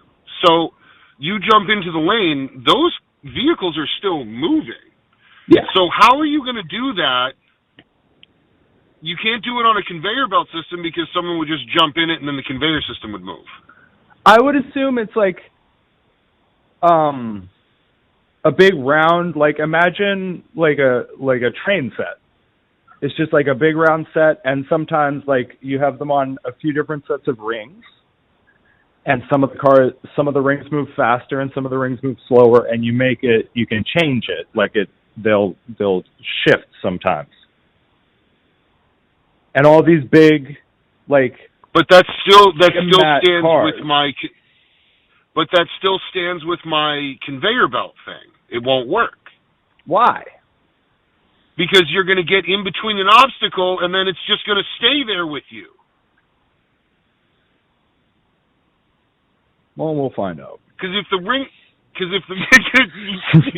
So you jump into the lane, those vehicles are still moving. Yeah. So how are you going to do that? You can't do it on a conveyor belt system because someone would just jump in it and then the conveyor system would move. I would assume it's like a big round, like imagine like a train set. It's just like a big round set, and sometimes like you have them on a few different sets of rings. And some of the rings move faster and some of the rings move slower, and you can change it. Like they'll shift sometimes. And all these big, like. But that still stands cars. with my. But that still stands with my conveyor belt thing. It won't work. Why? Because you're going to get in between an obstacle, and then it's just going to stay there with you. Well, we'll find out. Because if the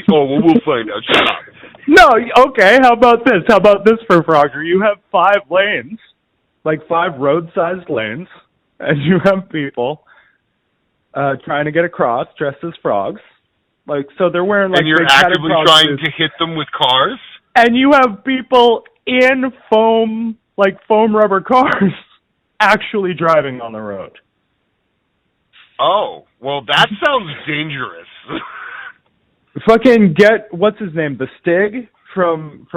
we'll find out. Shut up. No, okay. How about this? How about this for Frogger? You have 5 lanes, like 5 road-sized lanes, and you have people trying to get across dressed as frogs. Like, so they're wearing like. And you're actively trying to hit them with cars. And you have people in foam rubber cars, actually driving on the road. Oh, well, that sounds dangerous. Fucking what's his name? The Stig from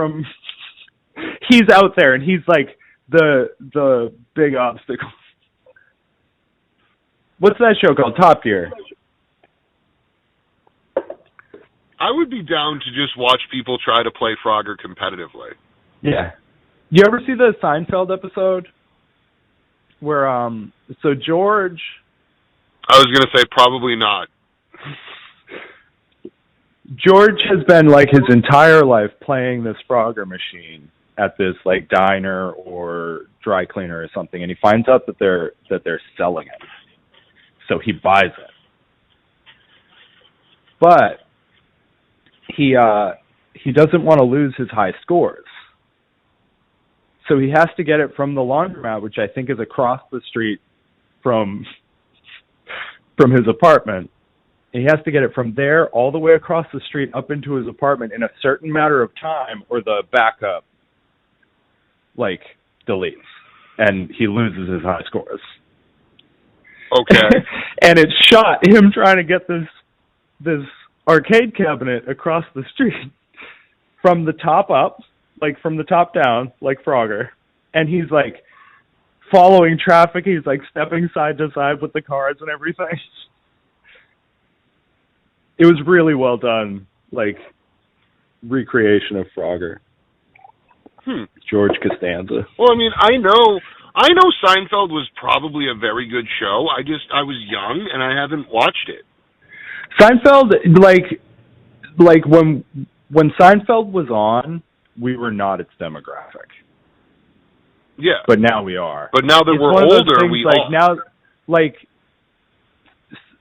he's out there and he's like the big obstacle. What's that show called? Top Gear. I would be down to just watch people try to play Frogger competitively. Yeah. You ever see the Seinfeld episode where so George? I was gonna say probably not. George has been like his entire life playing this Frogger machine at this like diner or dry cleaner or something, and he finds out that they're selling it, so he buys it. But he doesn't want to lose his high scores, so he has to get it from the laundromat, which I think is across the street from his apartment. He has to get it from there all the way across the street up into his apartment in a certain matter of time, or the backup like deletes and he loses his high scores. Okay. And it shot him trying to get this arcade cabinet across the street from the top up, like from the top down, like Frogger. And he's like following traffic. He's like stepping side to side with the cars and everything. It was really well done, like recreation of Frogger. George Costanza. Well, I mean, I know Seinfeld was probably a very good show. I was young and I haven't watched it. Seinfeld, like when Seinfeld was on, we were not its demographic. Yeah. But now we are. But now that it's we're older, we like are. Now, like,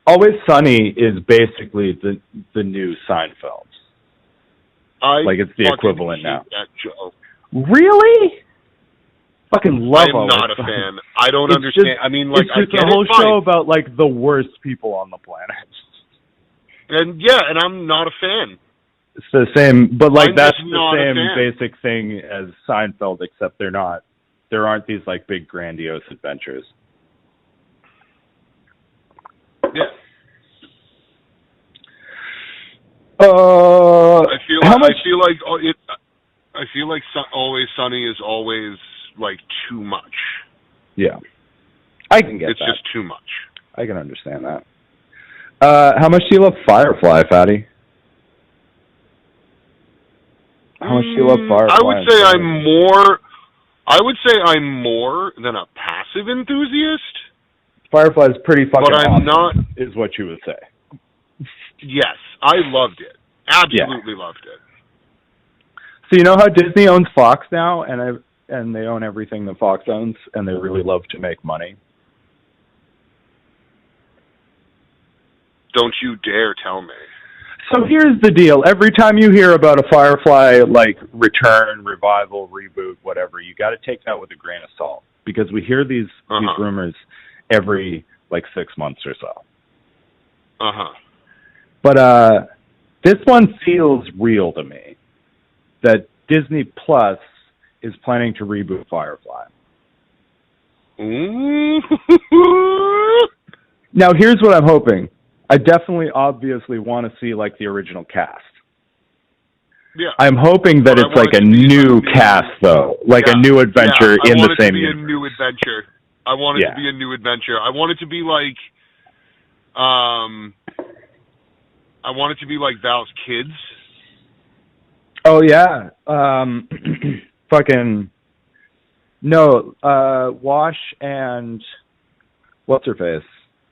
Always Sunny is basically the new Seinfeld. Like it's the equivalent now. That show. Really? Fucking love I'm not a fan. I don't understand. I mean, like, it's just a whole show about like the worst people on the planet. And yeah, and I'm not a fan. It's the same, but like that's the same basic thing as Seinfeld, except there aren't these like big grandiose adventures. Yeah. I feel like Always Sunny is always like too much. Yeah. I can get It's that. just too much. I can understand that. How much do you love Firefly, Fatty? How much do you love Firefly? I would say I'm more than a passive enthusiast. Firefly is pretty fucking but I'm awesome, not. is what you would say. Yes, I loved it. Absolutely loved it. So you know how Disney owns Fox now, and they own everything that Fox owns, and they really love to make money. Don't you dare tell me. So here's the deal. Every time you hear about a Firefly, like, return, revival, reboot, whatever, you got to take that with a grain of salt. Because we hear these rumors every, 6 months or so. But this one feels real to me. That Disney Plus is planning to reboot Firefly. Now, here's what I'm hoping. I definitely, obviously want to see, the original cast. Yeah. I'm hoping that it's a new cast, though. A new adventure in the same universe. I want it to be a new adventure. I want it to be a new adventure. I want it to be I want it to be like Val's Kids. Oh, yeah. Wash and what's her face?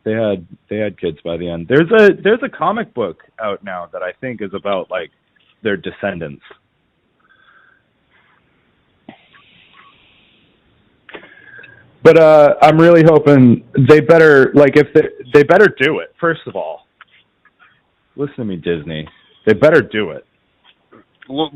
They had kids by the end. There's a comic book out now that I think is about their descendants. But I'm really hoping they better they better do it. First of all, listen to me, Disney. They better do it. Well,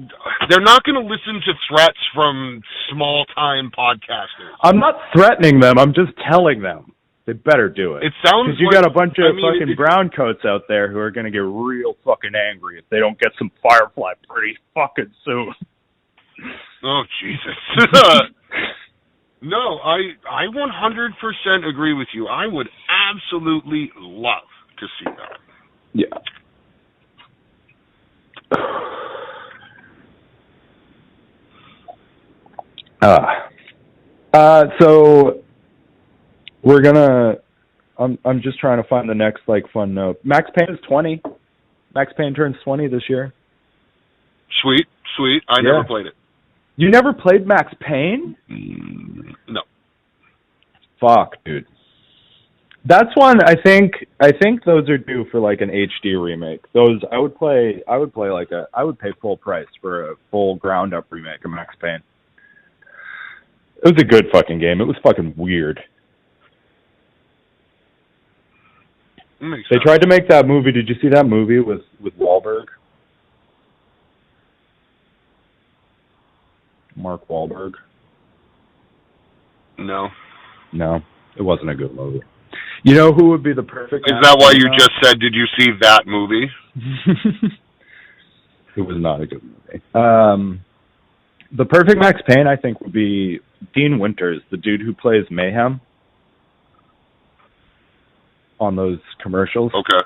they're not going to listen to threats from small-time podcasters. I'm not threatening them. I'm just telling them. They better do it. It sounds because you got a bunch of fucking brown coats out there who are going to get real fucking angry if they don't get some Firefly pretty fucking soon. Oh, Jesus. No, I 100% agree with you. I would absolutely love to see that. Yeah. So we're gonna. I'm just trying to find the next fun note. Max Payne is 20. Max Payne turns 20 this year. Sweet. I never played it. You never played Max Payne? No. Fuck, dude. That's one I think those are due for an HD remake. Those I would pay full price for a full ground up remake of Max Payne. It was a good fucking game. It was fucking weird. They tried to make that movie. Did you see that movie with Wahlberg? Mark Wahlberg? No. No, it wasn't a good movie. You know who would be the perfect... Is that why you just said, did you see that movie? It was not a good movie. The perfect Max Payne, I think, would be Dean Winters, the dude who plays Mayhem on those commercials. Okay.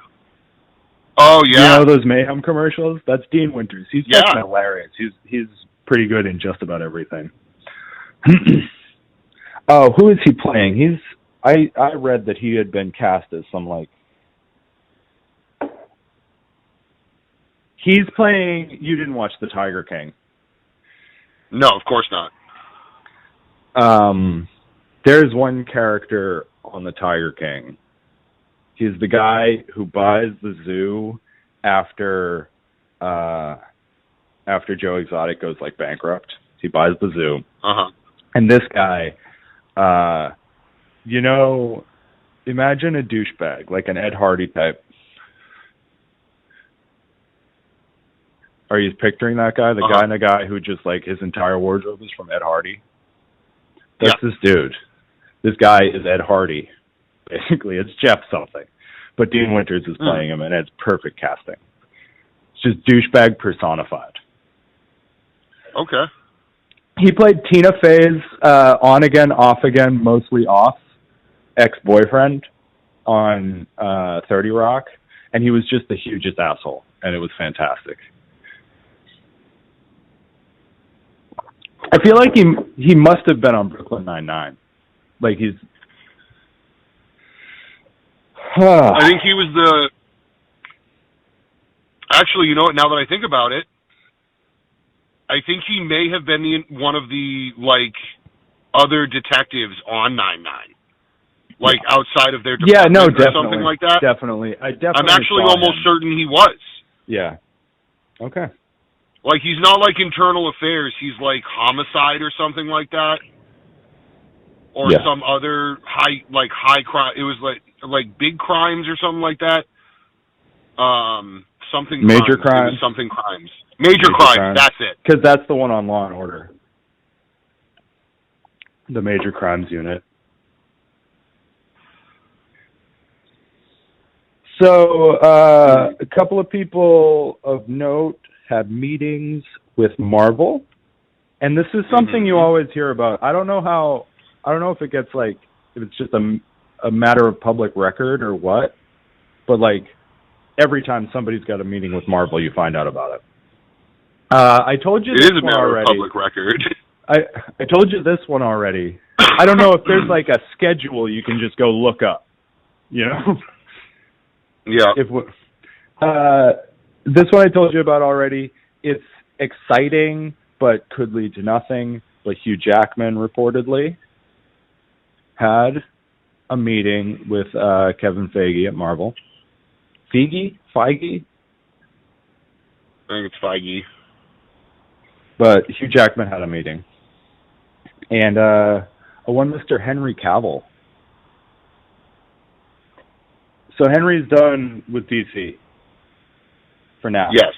Oh, yeah. You know those Mayhem commercials? That's Dean Winters. He's fucking hilarious. He's pretty good in just about everything. Oh, who is he playing? I read that he had been cast as some he's playing. You didn't watch The Tiger King? No, of course not. There's one character on The Tiger King. He's the guy who buys the zoo after Joe Exotic goes bankrupt. He buys the zoo. And this guy, imagine a douchebag, like an Ed Hardy type. Are you picturing that guy? The guy who just his entire wardrobe is from Ed Hardy? That's this dude. This guy is Ed Hardy. Basically, it's Jeff something. But Dean Winters is playing him, and it's perfect casting. It's just douchebag personified. Okay. He played Tina Fey's on again, off again, mostly off ex-boyfriend on 30 Rock, and he was just the hugest asshole, and it was fantastic. I feel like he must have been on Brooklyn Nine-Nine. Like he's. I think he was the. Actually, you know what? Now that I think about it, I think he may have been one of the other detectives on 9-9, outside of their department, or definitely, something like that. Definitely, I'm actually almost certain he was. Yeah. Okay. He's not internal affairs. He's homicide or something like that, or some other high crime. It was big crimes or something like that. Something major crimes. crimes. It was something crimes. Major crimes. That's it. Because that's the one on Law and Order. The Major Crimes Unit. So a couple of people of note had meetings with Marvel, and this is something you always hear about. I don't know if it gets if it's just a matter of public record or what, but every time somebody's got a meeting with Marvel, you find out about it. I told you it this is a one matter already. of public record. I told you this one already. I don't know if there's a schedule you can just go look up. You know? Yeah. This one I told you about already. It's exciting, but could lead to nothing. But Hugh Jackman reportedly had a meeting with Kevin Feige at Marvel. Feige? I think it's Feige. But Hugh Jackman had a meeting. And one Mr. Henry Cavill. So Henry's done with DC for now. Yes.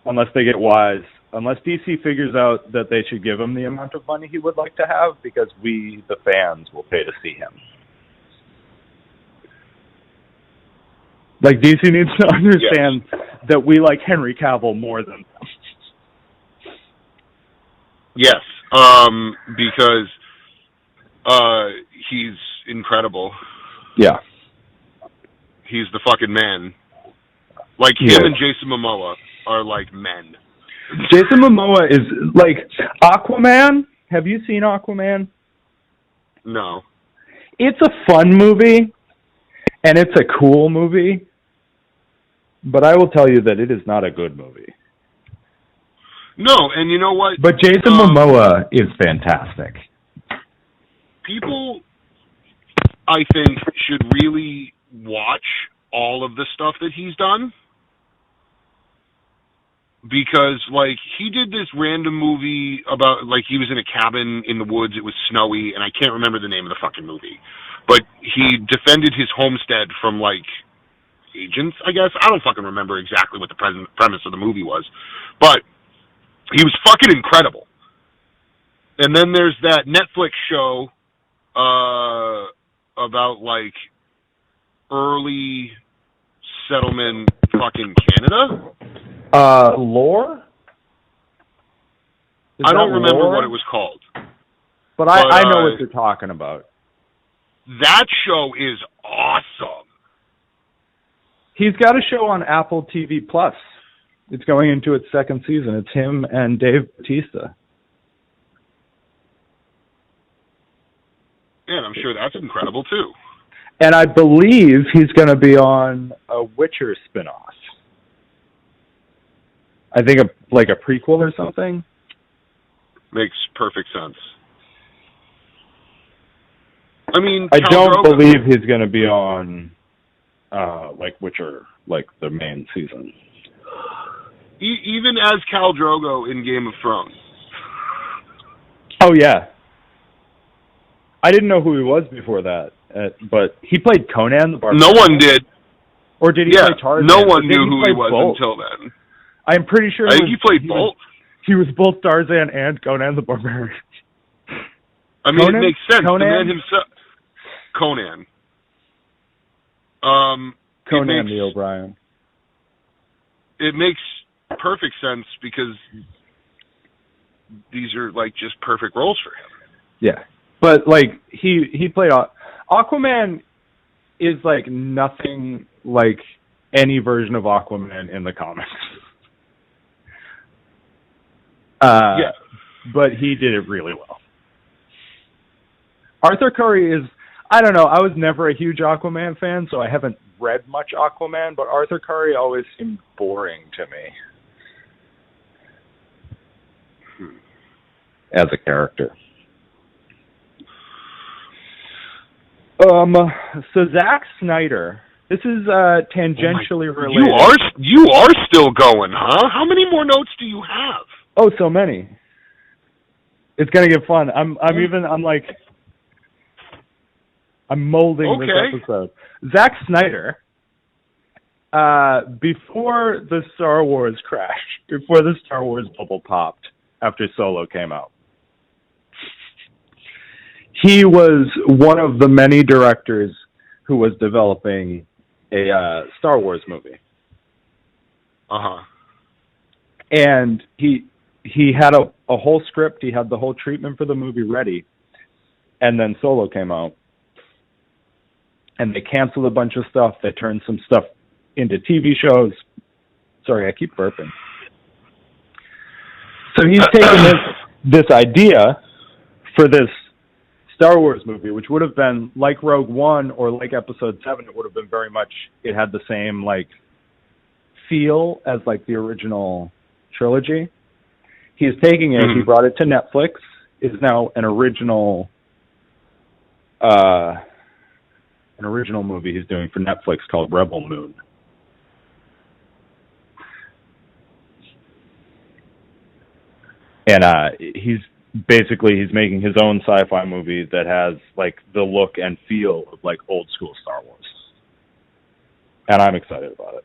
Unless they get wise. Unless DC figures out that they should give him the amount of money he would like to have, because we, the fans, will pay to see him. DC needs to understand that we like Henry Cavill more than them. Yes, because he's incredible. Yeah. He's the fucking man. Him and Jason Momoa are men. Jason Momoa is Aquaman. Have you seen Aquaman? No. It's a fun movie, and it's a cool movie, but I will tell you that it is not a good movie. No, and you know what? But Jason Momoa is fantastic. People, I think, should really watch all of the stuff that he's done. Because, he did this random movie about, he was in a cabin in the woods, it was snowy, and I can't remember the name of the fucking movie. But he defended his homestead from, agents, I guess. I don't fucking remember exactly what the premise of the movie was. But he was fucking incredible. And then there's that Netflix show about, early settlement fucking Canada. Lore? I don't remember what it was called. But I know what you're talking about. That show is awesome. He's got a show on Apple TV+. It's going into its second season. It's him and Dave Bautista. Yeah, and I'm sure that's incredible, too. And I believe he's going to be on a Witcher spinoff. I think a prequel or something. Makes perfect sense. I mean, I don't believe he's going to be on Witcher, the main season. Even as Khal Drogo in Game of Thrones. Oh, yeah. I didn't know who he was before that, but he played Conan the Barbarian. No one did. Or did he play Tarzan? No one knew who he was until then. I'm pretty sure I think he played both. He was both Tarzan and Conan the Barbarian. I mean, Conan? It makes sense. The man himself. Conan. Conan the O'Brien. It makes perfect sense because these are just perfect roles for him. Yeah. But he played Aquaman is nothing like any version of Aquaman in the comics. Yeah. but he did it really well. Arthur Curry is, I don't know, I was never a huge Aquaman fan, so I haven't read much Aquaman, but Arthur Curry always seemed boring to me as a character. So Zack Snyder, this is tangentially related. You are still going, huh? How many more notes do you have? Oh, so many. It's gonna get fun. I'm molding this episode. Zack Snyder, before the Star Wars crashed, before the Star Wars bubble popped after Solo came out, he was one of the many directors who was developing a Star Wars movie. Uh-huh. And he had a whole script, he had the whole treatment for the movie ready, and then Solo came out. And they canceled a bunch of stuff, they turned some stuff into TV shows. Sorry, I keep burping. So he's taken this idea for this Star Wars movie, which would have been like Rogue One or like Episode 7, it would have been very much, it had the same like feel as like the original trilogy. He's taking it, he brought it to Netflix, is now an original movie he's doing for Netflix called Rebel Moon. And he's making his own sci-fi movie that has like the look and feel of like old school Star Wars. And I'm excited about it.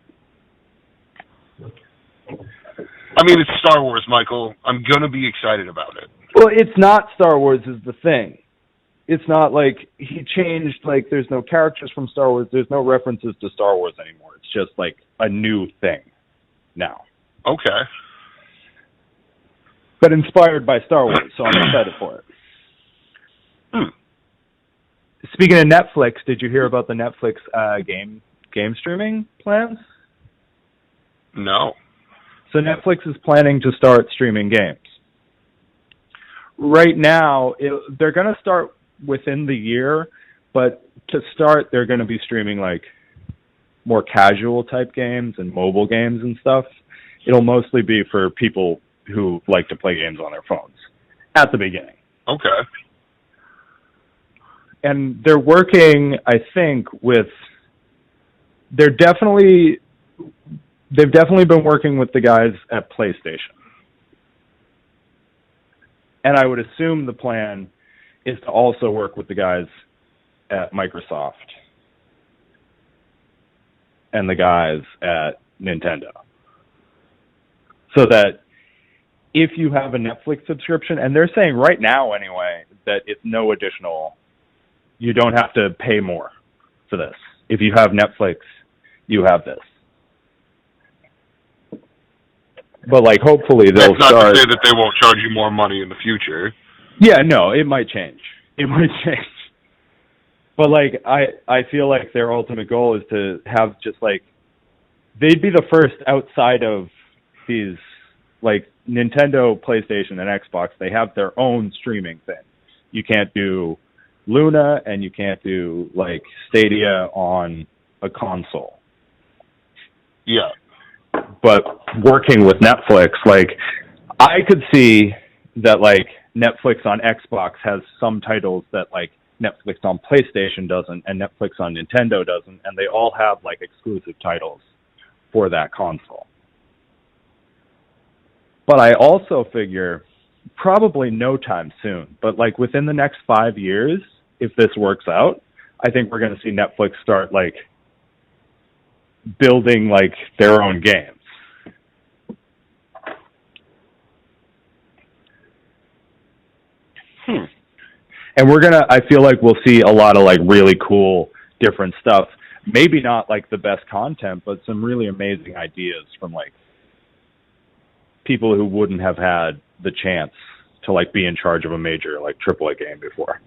I mean, it's Star Wars, Michael. I'm going to be excited about it. Well, it's not Star Wars is the thing. It's not like he changed, like there's no characters from Star Wars. There's no references to Star Wars anymore. It's just like a new thing now. Okay. But inspired by Star Wars, so I'm excited for it. Speaking of Netflix, did you hear about the Netflix game streaming plans? No. So Netflix is planning to start streaming games. Right now, they're going to start within the year, but to start, they're going to be streaming like more casual type games and mobile games and stuff. It'll mostly be for people who like to play games on their phones at the beginning. Okay. And they're working, I think, they've definitely been working with the guys at PlayStation. And I would assume the plan is to also work with the guys at Microsoft and the guys at Nintendo. So that if you have a Netflix subscription, and they're saying right now anyway, that it's no additional, you don't have to pay more for this. If you have Netflix, you have this. But like, hopefully they'll start. That's not to say that they won't charge you more money in the future. Yeah, no, it might change. It might change. But like, I feel like their ultimate goal is to have just like, they'd be the first outside of these, like Nintendo, PlayStation, and Xbox. They have their own streaming thing. You can't do Luna and you can't do like Stadia on a console. Yeah. But working with Netflix, like I could see that like Netflix on Xbox has some titles that like Netflix on PlayStation doesn't and Netflix on Nintendo doesn't, and they all have like exclusive titles for that console. But I also figure probably no time soon, but like within the next 5 years, if this works out, I think we're going to see Netflix start like building like their own games. And I feel like we'll see a lot of like really cool different stuff. Maybe not like the best content, but some really amazing ideas from like people who wouldn't have had the chance to like be in charge of a major like AAA game before.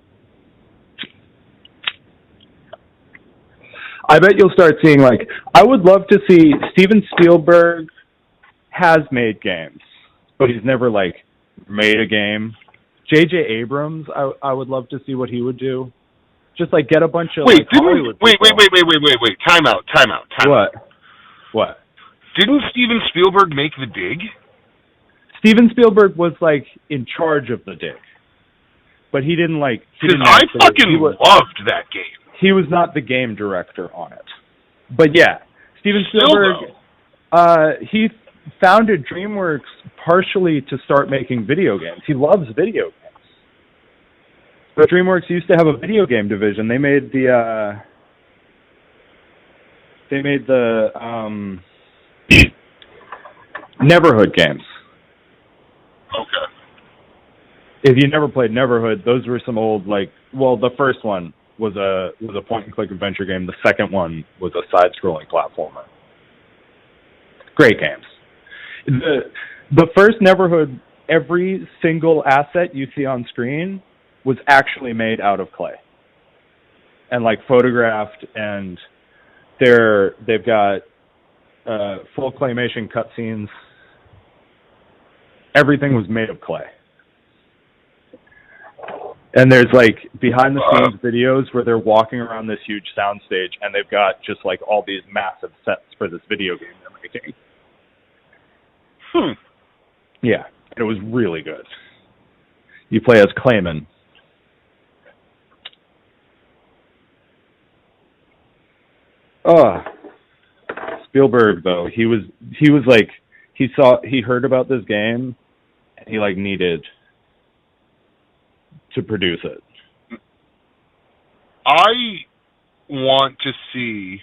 I bet you'll start seeing like, I would love to see Steven Spielberg has made games, but he's never like made a game. J.J. Abrams, I would love to see what he would do. Just like get a bunch of Wait, like, Hollywood people. Wait. Time out. What? Didn't Steven Spielberg make The Dig? Steven Spielberg was like in charge of The Dig, but he didn't like. Because I fucking loved that game. He was not the game director on it, but yeah, Steven Spielberg. He founded DreamWorks partially to start making video games. He loves video games. But DreamWorks used to have a video game division. They made the Neverhood games. Okay. If you never played Neverhood, those were some old the first one was a point and click adventure game. The second one was a side scrolling platformer. Great games. The first Neverhood, every single asset you see on screen was actually made out of clay and like photographed, and they've got full claymation cutscenes. Everything was made of clay. And there's like behind the scenes videos where they're walking around this huge soundstage and they've got just like all these massive sets for this video game they're making. Yeah, it was really good. You play as Clayman. Spielberg though, he was like he heard about this game and he like needed to produce it. I want to see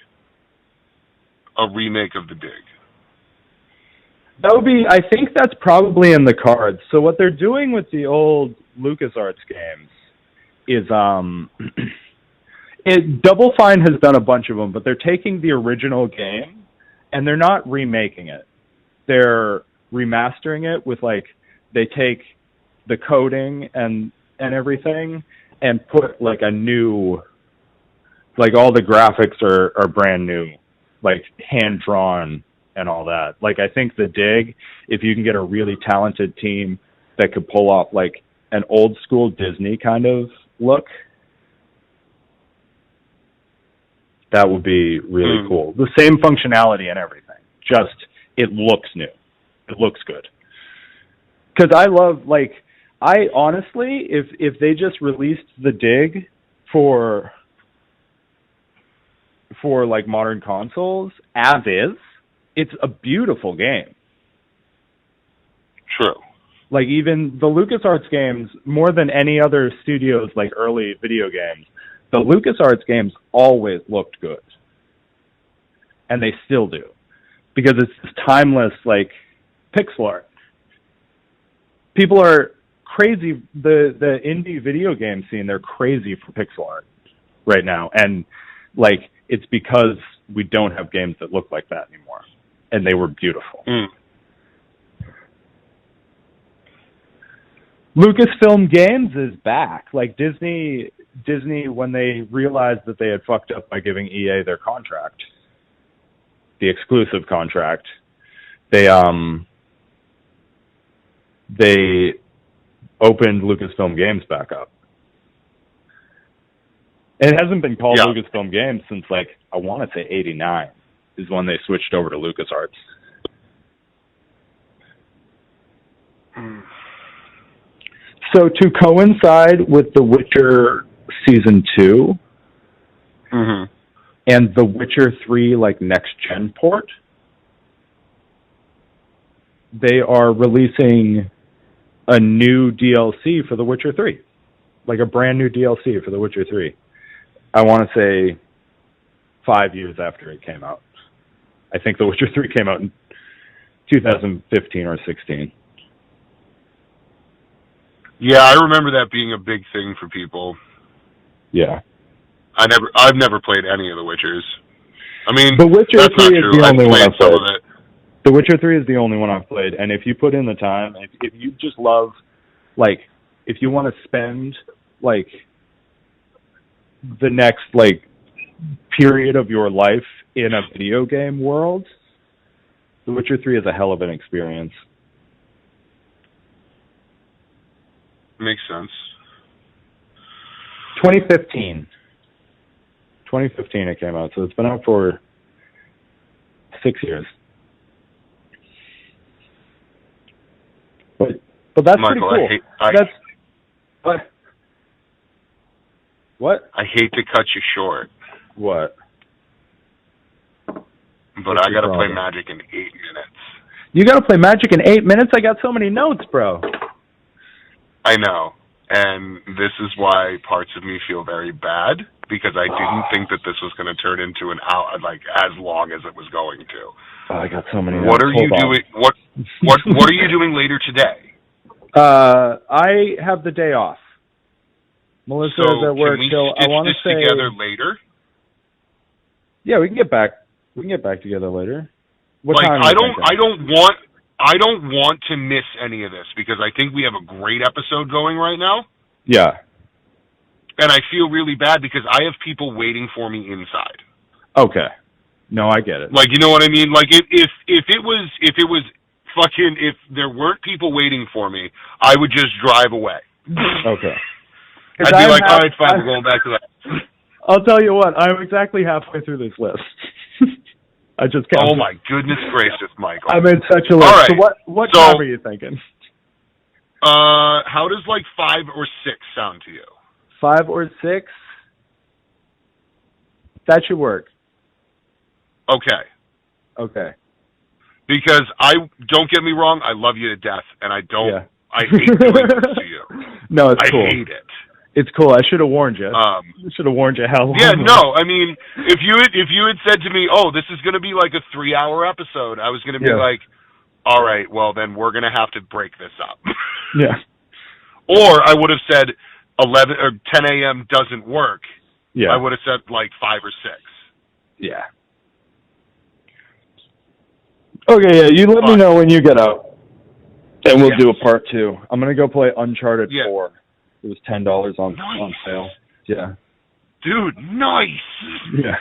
a remake of The Dig. That would be, I think that's probably in the cards. So what they're doing with the old LucasArts games is, Double Fine has done a bunch of them, but they're taking the original game and they're not remaking it. They're remastering it with like, they take the coding and everything and put like a new, like all the graphics are brand new, like hand drawn and all that. Like I think The Dig, if you can get a really talented team that could pull off like an old school Disney kind of look, that would be really cool. The same functionality and everything, just it looks new. It looks good. Because I love, like, I honestly, if they just released The Dig for like modern consoles as is, it's a beautiful game. True. Like even the LucasArts games, more than any other studio's like early video games, the LucasArts games always looked good. And they still do. Because it's this timeless, like, pixel art. People are crazy, the indie video game scene, they're crazy for pixel art right now. And, like, it's because we don't have games that look like that anymore. And they were beautiful. Lucasfilm Games is back. Like, Disney, when they realized that they had fucked up by giving EA their contract, the exclusive contract, they opened Lucasfilm Games back up. And it hasn't been called Lucasfilm Games since, like, I want to say 89 is when they switched over to LucasArts. So to coincide with The Witcher Season 2 and The Witcher 3, like, next-gen port, they are releasing a new DLC for The Witcher 3. Like, a brand new DLC for The Witcher 3. I want to say 5 years after it came out. I think The Witcher 3 came out in 2015 or 16. Yeah, I remember that being a big thing for people. Yeah. I've never played any of the Witchers. I mean, The Witcher 3 is the only one I've played. The Witcher 3 is the only one I've played, and if you put in the time, if you just love, like, if you want to spend, like, the next, like, period of your life in a video game world, The Witcher 3 is a hell of an experience. Makes sense. 2015. 2015 it came out, so it's been out for 6 years. But that's Michael, pretty cool. What? I hate to cut you short. What? But I got to play Magic in 8 minutes. You got to play Magic in 8 minutes? I got so many notes, bro. I know. And this is why parts of me feel very bad, because I didn't think that this was going to turn into an hour, like, as long as it was going to. Oh, I got so many notes. What are you doing? What are you doing later today? I have the day off. Melissa is at work till I want to say together later. Yeah, we can get back. We can get back together later. What like time? I don't want to miss any of this because I think we have a great episode going right now. Yeah. And I feel really bad because I have people waiting for me inside. Okay. No, I get it. Like, you know what I mean? Like if there weren't people waiting for me, I would just drive away. Okay. I'd be like, all right, fine, we're going back to that. I'll tell you what, I'm exactly halfway through this list. I just can't. Oh my goodness gracious, Michael! I made such a list. All right. So what time are you thinking? How does like 5 or 6 sound to you? 5 or 6? That should work. Okay. Okay. Because don't get me wrong, I love you to death, and I don't. Yeah. I hate doing this to you. No, it's cool. I hate it. It's cool. I should have warned you. I should have warned you how long. Yeah, no. I mean, if you had said to me, "Oh, this is going to be like a 3-hour episode," I was going to be like, "All right, well then we're going to have to break this up." Yeah. Or I would have said 11 or 10 a.m. doesn't work. Yeah. I would have said like 5 or 6. Yeah. Okay. Yeah. You let me know when you get out, and we'll do a part 2. I'm gonna go play Uncharted 4. It was $10 on sale. Yeah. Dude, nice. Yeah.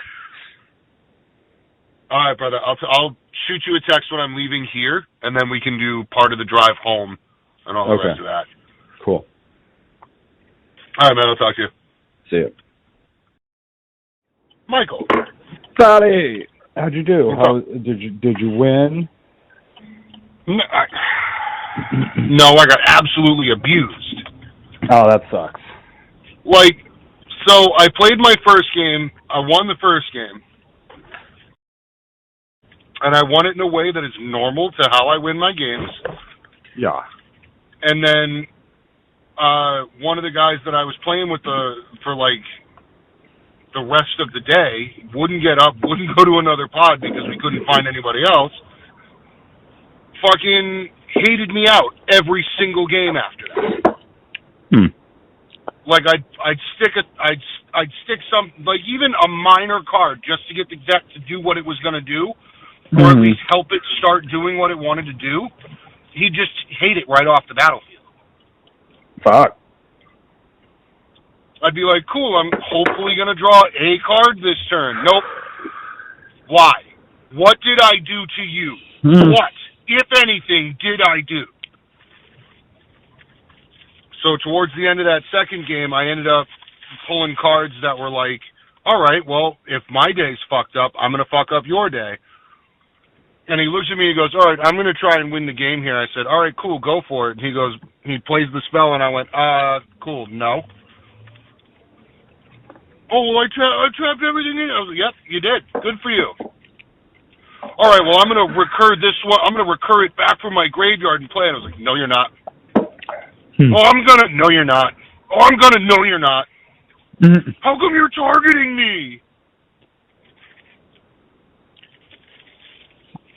All right, brother. I'll shoot you a text when I'm leaving here, and then we can do part of the drive home and all the rest of that. Cool. All right, man. I'll talk to you. See you. Michael. Daddy, how'd you do? Did you win? No, I got absolutely abused. Oh, that sucks. Like, so I played my first game. I won the first game. And I won it in a way that is normal to how I win my games. Yeah. And then one of the guys that I was playing with for like the rest of the day wouldn't get up, wouldn't go to another pod because we couldn't find anybody else. Fucking hated me out every single game after that. Like I'd stick some, like even a minor card just to get the deck to do what it was going to do, or at least help it start doing what it wanted to do. He'd just hate it right off the battlefield. Fuck. I'd be like, cool, I'm hopefully going to draw a card this turn. Nope. Why? What did I do to you? What, if anything, did I do? So towards the end of that second game, I ended up pulling cards that were like, all right, well, if my day's fucked up, I'm going to fuck up your day. And he looks at me and goes, all right, I'm going to try and win the game here. I said, all right, cool, go for it. And he goes, he plays the spell, and I went, cool, no. Oh, well, I trapped everything in. I was like, yep, you did. Good for you. All right, well, I'm going to recur this one. I'm going to recur it back from my graveyard and play it. I was like, no, you're not. Oh, I'm going to... No, you're not. Oh, I'm going to... No, you're not. How come you're targeting me?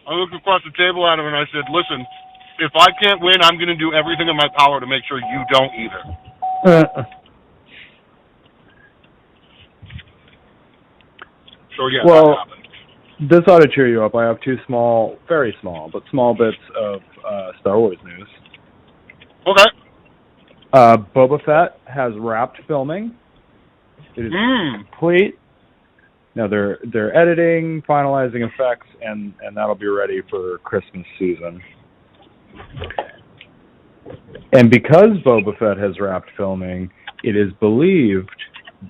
I looked across the table at him and I said, listen, if I can't win, I'm going to do everything in my power to make sure you don't either. So, yeah, well, that happened. This ought to cheer you up. I have 2 small, very small, but small bits of Star Wars news. Okay. Boba Fett has wrapped filming. It is complete. Now they're editing, finalizing effects, and that'll be ready for Christmas season. And because Boba Fett has wrapped filming, it is believed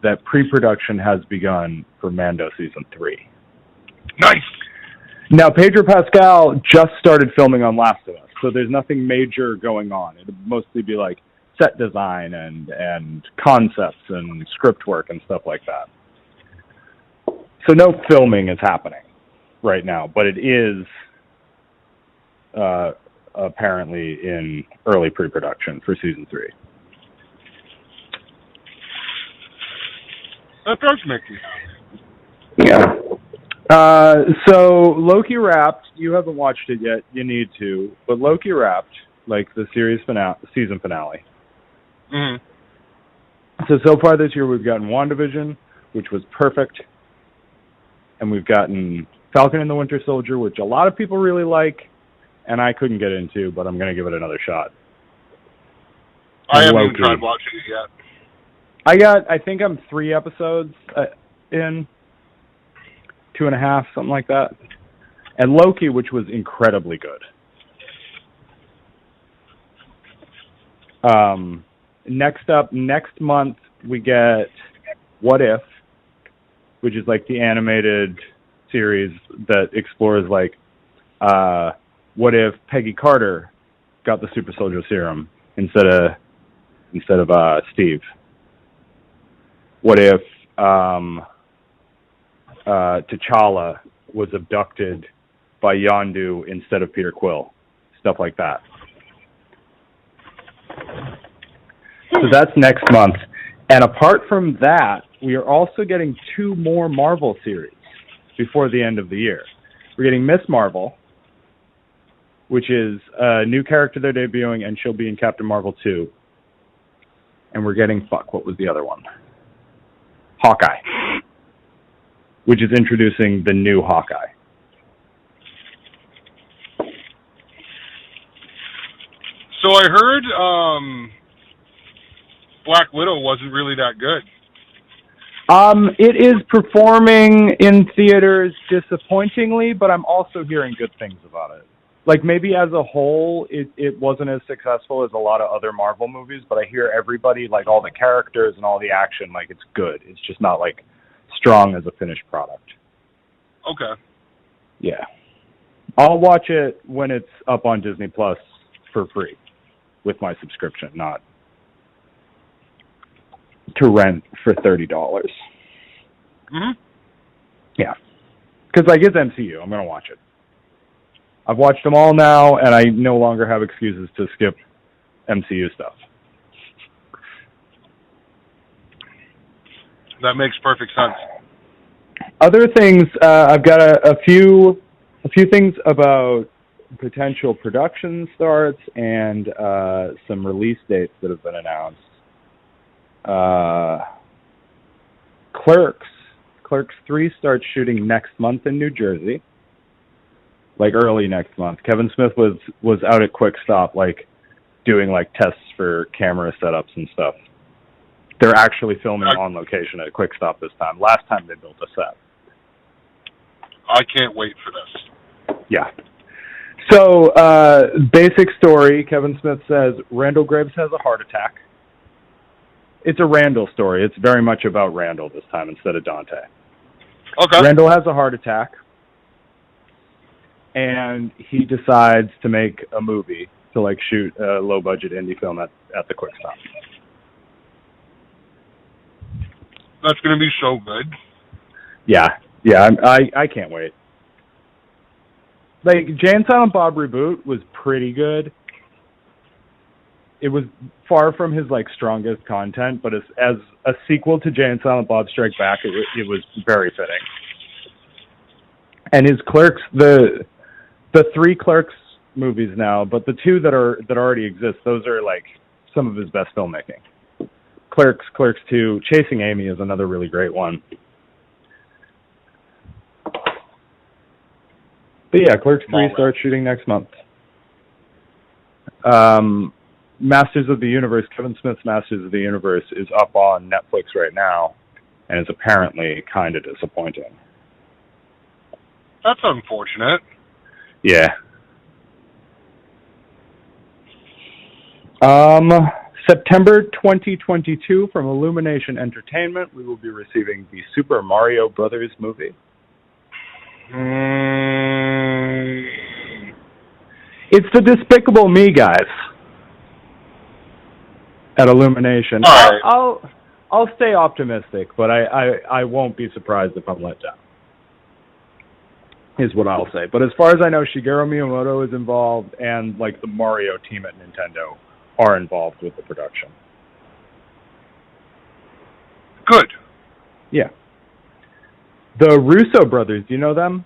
that pre-production has begun for Mando Season 3. Nice! Now, Pedro Pascal just started filming on Last of Us, so there's nothing major going on. It'll mostly be like set design and concepts and script work and stuff like that. So no filming is happening right now, but it is apparently in early pre-production for Season 3. That does make me happy. Yeah. So Loki Wrapped, you haven't watched it yet, you need to, but Loki Wrapped, like the season finale. Mm-hmm. So far this year we've gotten WandaVision, which was perfect, and we've gotten Falcon and the Winter Soldier, which a lot of people really like, and I couldn't get into, but I'm going to give it another shot. I haven't even tried watching it yet. I think I'm 3 episodes in, 2.5, something like that. And Loki, which was incredibly good. Next up, next month, we get What If, which is like the animated series that explores like, what if Peggy Carter got the super soldier serum instead of Steve? What if T'Challa was abducted by Yondu instead of Peter Quill? Stuff like that. So that's next month. And apart from that, we are also getting 2 more Marvel series before the end of the year. We're getting Miss Marvel, which is a new character they're debuting, and she'll be in Captain Marvel 2. And we're getting, what was the other one? Hawkeye, which is introducing the new Hawkeye. So I heard Black Widow wasn't really that good. It is performing in theaters disappointingly, but I'm also hearing good things about it. Like, maybe as a whole, it wasn't as successful as a lot of other Marvel movies, but I hear everybody, like, all the characters and all the action, like, it's good. It's just not, like, strong as a finished product. Okay. Yeah. I'll watch it when it's up on Disney Plus for free with my subscription, not to rent for $30. Mm-hmm. Yeah. Because, like, it's MCU. I'm going to watch it. I've watched them all now, and I no longer have excuses to skip MCU stuff. That makes perfect sense. Other things, I've got a few things about potential production starts and some release dates that have been announced. Clerks 3 starts shooting next month in New Jersey. Like early next month. Kevin Smith was out at Quick Stop, like doing like tests for camera setups and stuff. They're actually filming on location at Quick Stop this time. Last time they built a set. I can't wait for this. Yeah. So, basic story, Kevin Smith says Randall Graves has a heart attack. It's a Randall story. It's very much about Randall this time instead of Dante. Okay. Randall has a heart attack. And he decides to make a movie to like shoot a low-budget indie film at the Quick Stop. That's going to be so good. Yeah, I can't wait. Like, Jay and Silent Bob Reboot was pretty good. It was far from his like strongest content, but as a sequel to Jay and Silent Bob Strike Back, it was very fitting. And his Clerks, the 3 Clerks movies now, but the 2 that already exist, those are like some of his best filmmaking. Clerks 2, Chasing Amy is another really great one. But yeah, Clerks 3 starts shooting next month. Masters of the Universe, Kevin Smith's Masters of the Universe is up on Netflix right now, and is apparently kind of disappointing. That's unfortunate. Yeah. September 2022 from Illumination Entertainment, we will be receiving the Super Mario Brothers movie. It's the Despicable Me guys at Illumination. All right. I'll stay optimistic, but I won't be surprised if I'm let down, is what I'll say. But as far as I know, Shigeru Miyamoto is involved, and like the Mario team at Nintendo are involved with the production. Good. Yeah. The Russo brothers, do you know them?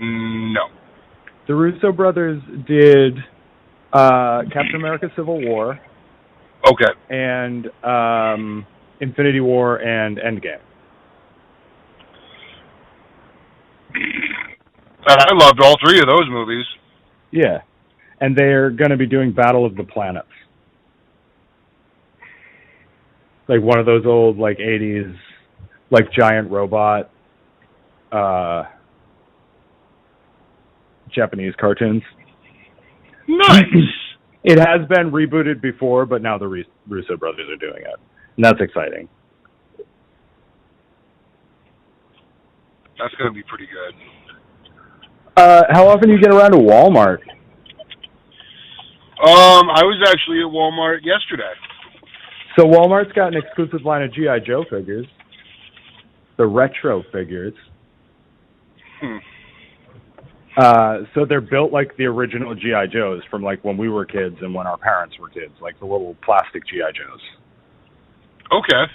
No. The Russo brothers did Captain America Civil War. Okay. And Infinity War and Endgame. And I loved all three of those movies. Yeah. And they're going to be doing Battle of the Planets. Like one of those old, like, 80s, like, giant robot Japanese cartoons. Nice! It has been rebooted before, but now the Russo brothers are doing it. And that's exciting. That's going to be pretty good. How often do you get around to Walmart? I was actually at Walmart yesterday. So Walmart's got an exclusive line of G.I. Joe figures. The retro figures. So they're built like the original G.I. Joes from like when we were kids and when our parents were kids, like the little plastic G.I. Joes. Okay.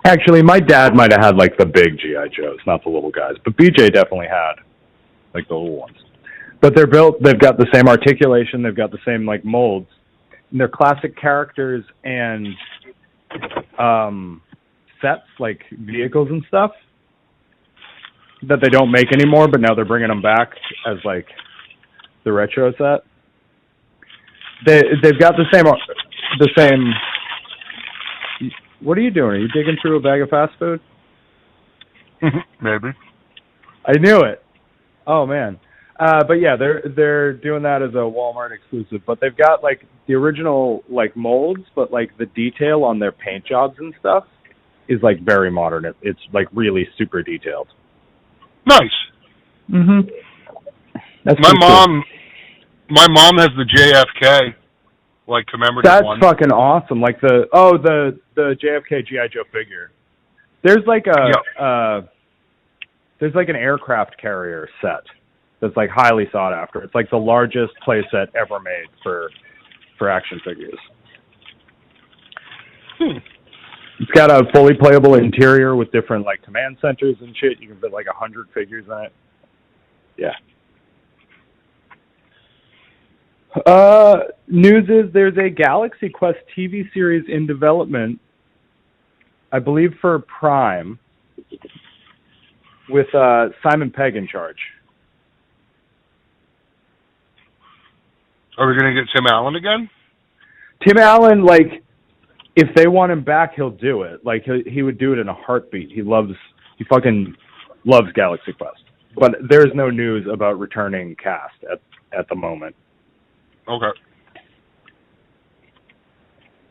Actually, my dad might have had like the big G.I. Joes, not the little guys, but BJ definitely had like the little ones. But they're built, they've got the same articulation, they've got the same like molds, and they're classic characters and sets, like vehicles and stuff, that they don't make anymore, but now they're bringing them back as like the retro set. They've got the same. What are you doing? Are you digging through a bag of fast food? Maybe. I knew it. Oh man. But yeah, they're doing that as a Walmart exclusive. But they've got like the original like molds, but like the detail on their paint jobs and stuff is like very modern. It's like really super detailed. Nice. Mhm. That's my mom. My mom has the JFK like commemorative one. That's fucking awesome. Like the JFK G.I. Joe figure. There's like there's like an aircraft carrier set that's like highly sought after. It's like the largest play set ever made for action figures. It's got a fully playable interior with different like command centers and shit. You can fit like 100 figures in it. Yeah. News is there's a Galaxy Quest TV series in development, I believe for Prime, with Simon Pegg in charge. Are we going to get Tim Allen again? Tim Allen, like, if they want him back, he'll do it. Like, he would do it in a heartbeat. He fucking loves Galaxy Quest. But there's no news about returning cast at the moment. Okay.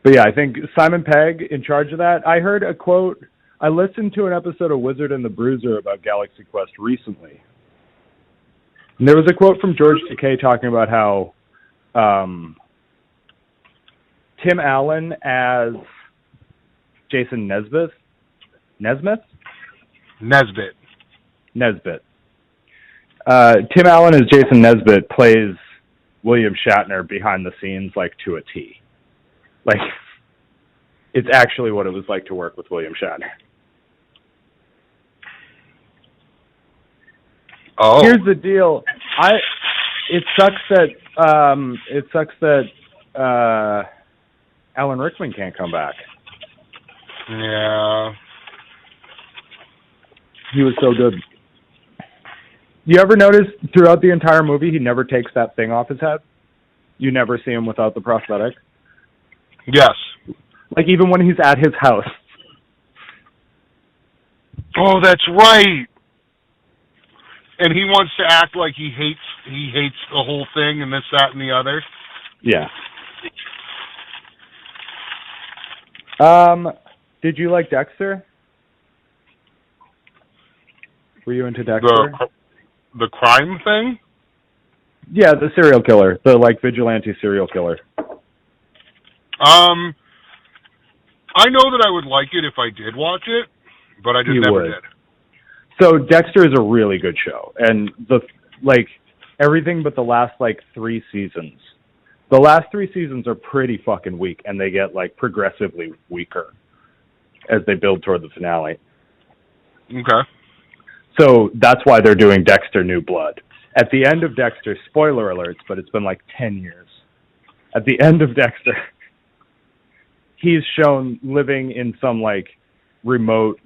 But yeah, I think Simon Pegg in charge of that. I heard a quote. I listened to an episode of Wizard and the Bruiser about Galaxy Quest recently. And there was a quote from George Takei talking about how Tim Allen as Jason Nesbitt. Tim Allen as Jason Nesbitt plays William Shatner behind the scenes, like, to a T. Like, it's actually what it was like to work with William Shatner. Oh. Here's the deal. It sucks that Alan Rickman can't come back. Yeah. He was so good. You ever notice throughout the entire movie he never takes that thing off his head? You never see him without the prosthetic? Yes. Like even when he's at his house. Oh, that's right. And he wants to act like he hates the whole thing and this, that, and the other. Yeah. Did you like Dexter? Were you into Dexter? The crime thing? Yeah, the serial killer, the like vigilante serial killer. I know that I would like it if I did watch it, but I just never did. So Dexter is a really good show, and everything but the last 3 seasons. The last 3 seasons are pretty fucking weak, and they get progressively weaker as they build toward the finale. Okay. So that's why they're doing Dexter New Blood. At the end of Dexter, spoiler alerts, but it's been 10 years. At the end of Dexter, he's shown living in some remote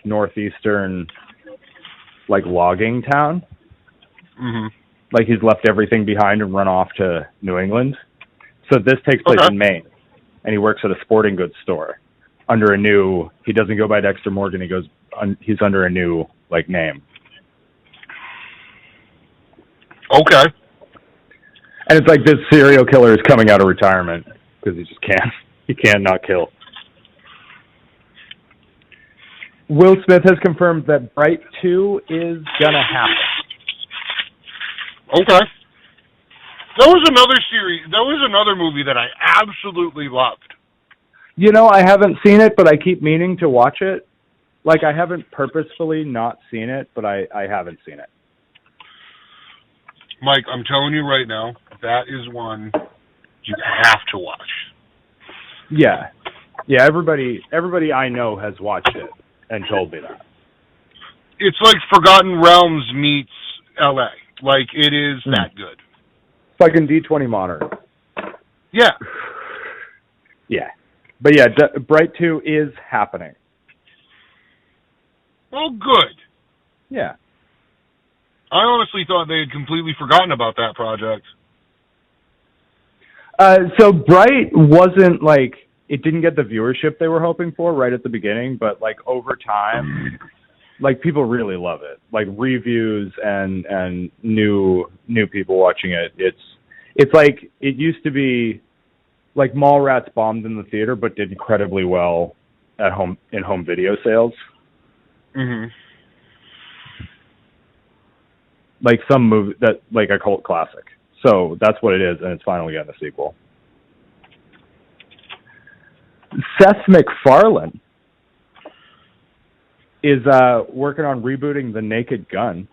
northeastern logging town. Mm-hmm. He's left everything behind and run off to New England. So this takes place in Maine, and he works at a sporting goods store under a new. He doesn't go by Dexter Morgan. He's under a new name. Okay. And it's this serial killer is coming out of retirement because he just can't. He can't not kill. Will Smith has confirmed that Bright 2 is gonna happen. Okay. That was another movie that I absolutely loved. I haven't seen it, but I keep meaning to watch it. I haven't purposefully not seen it, but I haven't seen it. Mike, I'm telling you right now, that is one you have to watch. Yeah. Yeah, everybody I know has watched it and told me that. It's like Forgotten Realms meets LA. It is that good. Fucking D20 Modern. Yeah. Yeah. But yeah, Bright 2 is happening. Well, good. Yeah. I honestly thought they had completely forgotten about that project. So Bright wasn't it didn't get the viewership they were hoping for right at the beginning, but over time, people really love it. Reviews and new people watching it. It's it used to be Mallrats bombed in the theater but did incredibly well at home video sales. Mhm. Some movie that a cult classic. So that's what it is, and it's finally getting a sequel. Seth MacFarlane is working on rebooting The Naked Gun.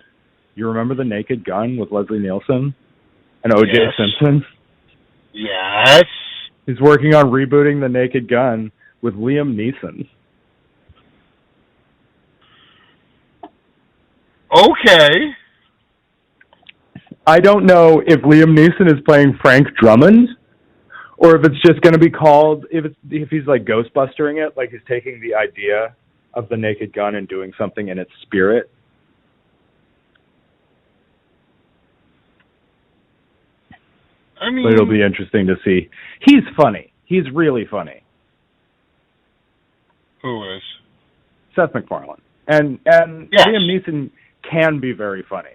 You remember The Naked Gun with Leslie Nielsen and O.J. Simpson? Yes. He's working on rebooting The Naked Gun with Liam Neeson. Okay. I don't know if Liam Neeson is playing Frank Drummond, or if it's just going to be called, if he's Ghostbustering it, he's taking the idea of The Naked Gun and doing something in its spirit. I mean, but it'll be interesting to see. He's funny. He's really funny. Who is? Seth MacFarlane. And yes. Liam Neeson can be very funny.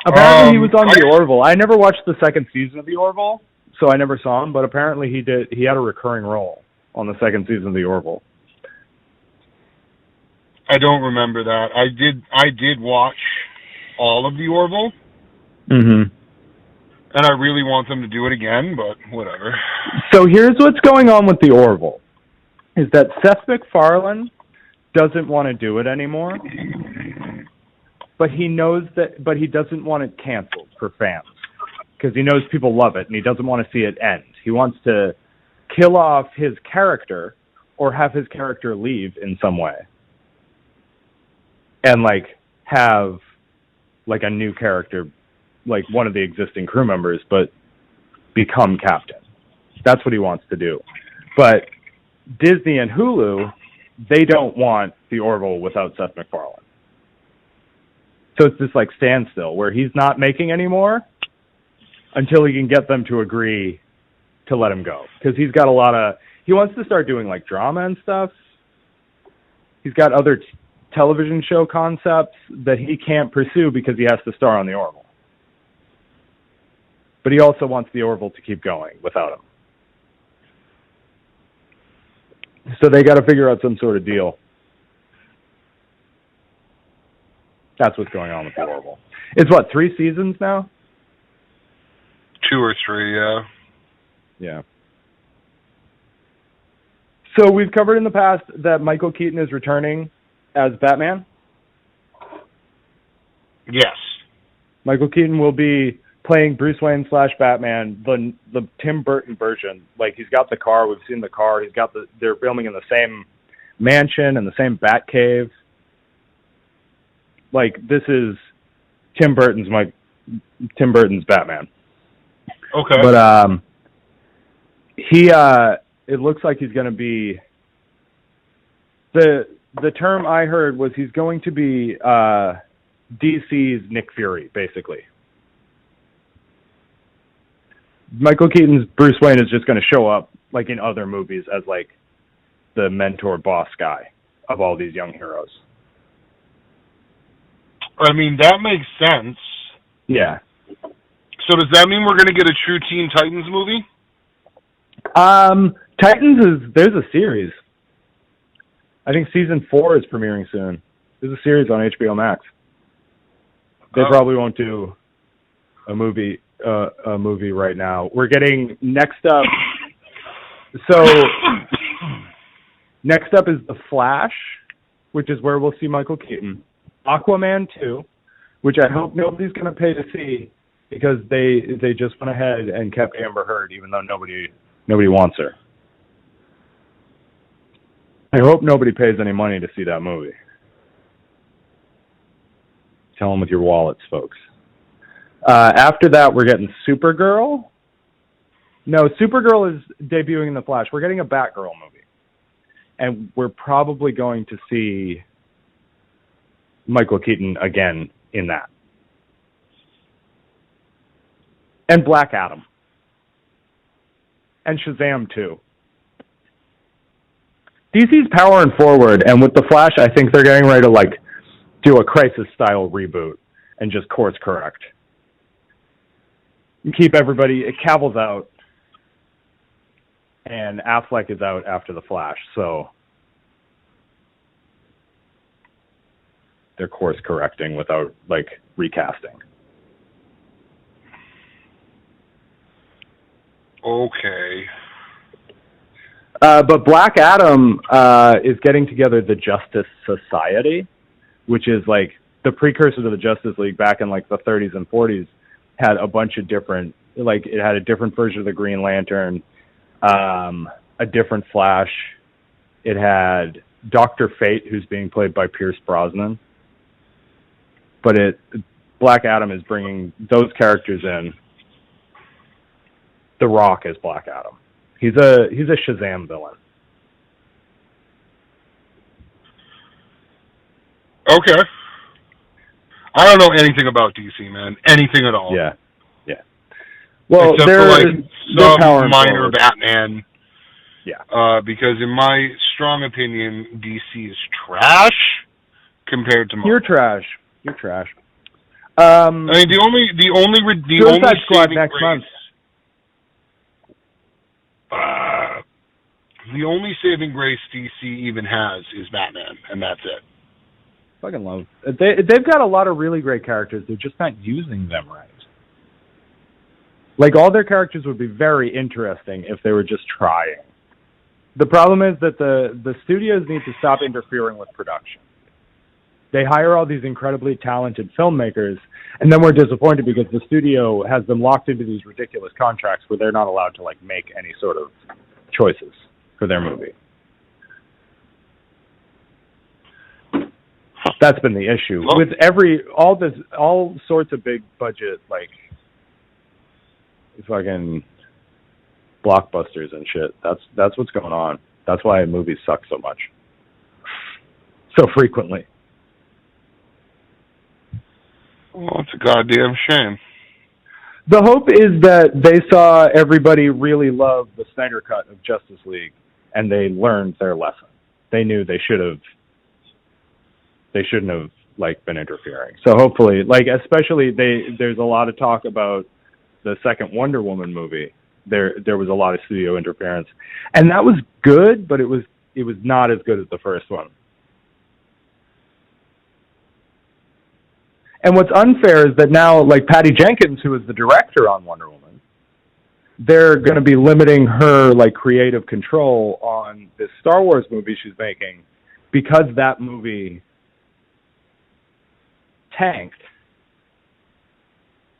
Apparently he was on The Orville. I never watched the second season of The Orville, so I never saw him, but apparently he did. He had a recurring role on the second season of The Orville. I don't remember that. I did watch all of The Orville. Mm-hmm. And I really want them to do it again, but whatever. So here's what's going on with The Orville, is that Seth MacFarlane doesn't want to do it anymore, but he knows that, but he doesn't want it canceled for fans, because he knows people love it, and he doesn't want to see it end. He wants to kill off his character, or have his character leave in some way, and have a new character, one of the existing crew members, but become captain. That's what he wants to do. But Disney and Hulu, they don't want The Orville without Seth MacFarlane. So it's this standstill where he's not making any more until he can get them to agree to let him go. Because he's got he wants to start doing drama and stuff. He's got other television show concepts that he can't pursue because he has to star on The Orville. but he also wants the Orville to keep going without him. So they got to figure out some sort of deal. That's what's going on with the Orville. It's what, 3 seasons now? 2 or 3, yeah. Yeah. So we've covered in the past that Michael Keaton is returning as Batman. Yes. Michael Keaton will be playing Bruce Wayne / Batman, the Tim Burton version. Like, he's got the car. We've seen the car. They're filming in the same mansion and the same Batcave. Like, this is Tim Burton's Batman. Okay. But it looks like he's going to be, the term I heard was he's going to be DC's Nick Fury, basically. Michael Keaton's Bruce Wayne is just going to show up, like in other movies, as like the mentor boss guy of all these young heroes. I mean, that makes sense. Yeah. So does that mean we're going to get a true Teen Titans movie? There's a series. I think season 4 is premiering soon. There's a series on HBO Max. They probably won't do a movie right now. We're getting next up. So next up is The Flash, which is where we'll see Michael Keaton. Aquaman 2, which I hope nobody's going to pay to see because they just went ahead and kept Amber Heard, even though nobody wants her. I hope nobody pays any money to see that movie. Tell them with your wallets, folks. After that, we're getting Supergirl. No, Supergirl is debuting in The Flash. We're getting a Batgirl movie. And we're probably going to see Michael Keaton again in that. And Black Adam. And Shazam 2. DC's powering forward, and with The Flash, I think they're getting ready to do a Crisis-style reboot and just course correct. Keep everybody, Cavill's out, and Affleck is out after The Flash, so they're course correcting without recasting. Okay. But Black Adam is getting together the Justice Society, which is the precursor to the Justice League back in the 30s and 40s. Had a bunch of different, it had a different version of the Green Lantern, a different Flash. It had Dr. Fate, who's being played by Pierce Brosnan. But Black Adam is bringing those characters in. The Rock is Black Adam. He's a Shazam villain. Okay. I don't know anything about DC, man. Anything at all. Yeah. Well, except they're some minor forward. Batman. Yeah. Because in my strong opinion, DC is trash compared to Marvel. You're trash. I mean, the only Squad next month. The only saving grace DC even has is Batman, and that's it. Fucking love. They've got a lot of really great characters. They're just not using them right. All their characters would be very interesting if they were just trying. The problem is that the studios need to stop interfering with production. They hire all these incredibly talented filmmakers, and then we're disappointed because the studio has them locked into these ridiculous contracts where they're not allowed to make any sort of choices for their movie. That's been the issue with all sorts of big budget fucking blockbusters and shit. That's what's going on. That's why movies suck so much, so frequently. Well, it's a goddamn shame. The hope is that they saw everybody really love the Snyder Cut of Justice League, and they learned their lesson. They knew they shouldn't have been interfering. So hopefully, especially there's a lot of talk about the second Wonder Woman movie, there was a lot of studio interference, and that was good, but it was not as good as the first one. And what's unfair is that now, like Patty Jenkins, who is the director on Wonder Woman, they're going to be limiting her like creative control on this Star Wars movie she's making because that movie tanked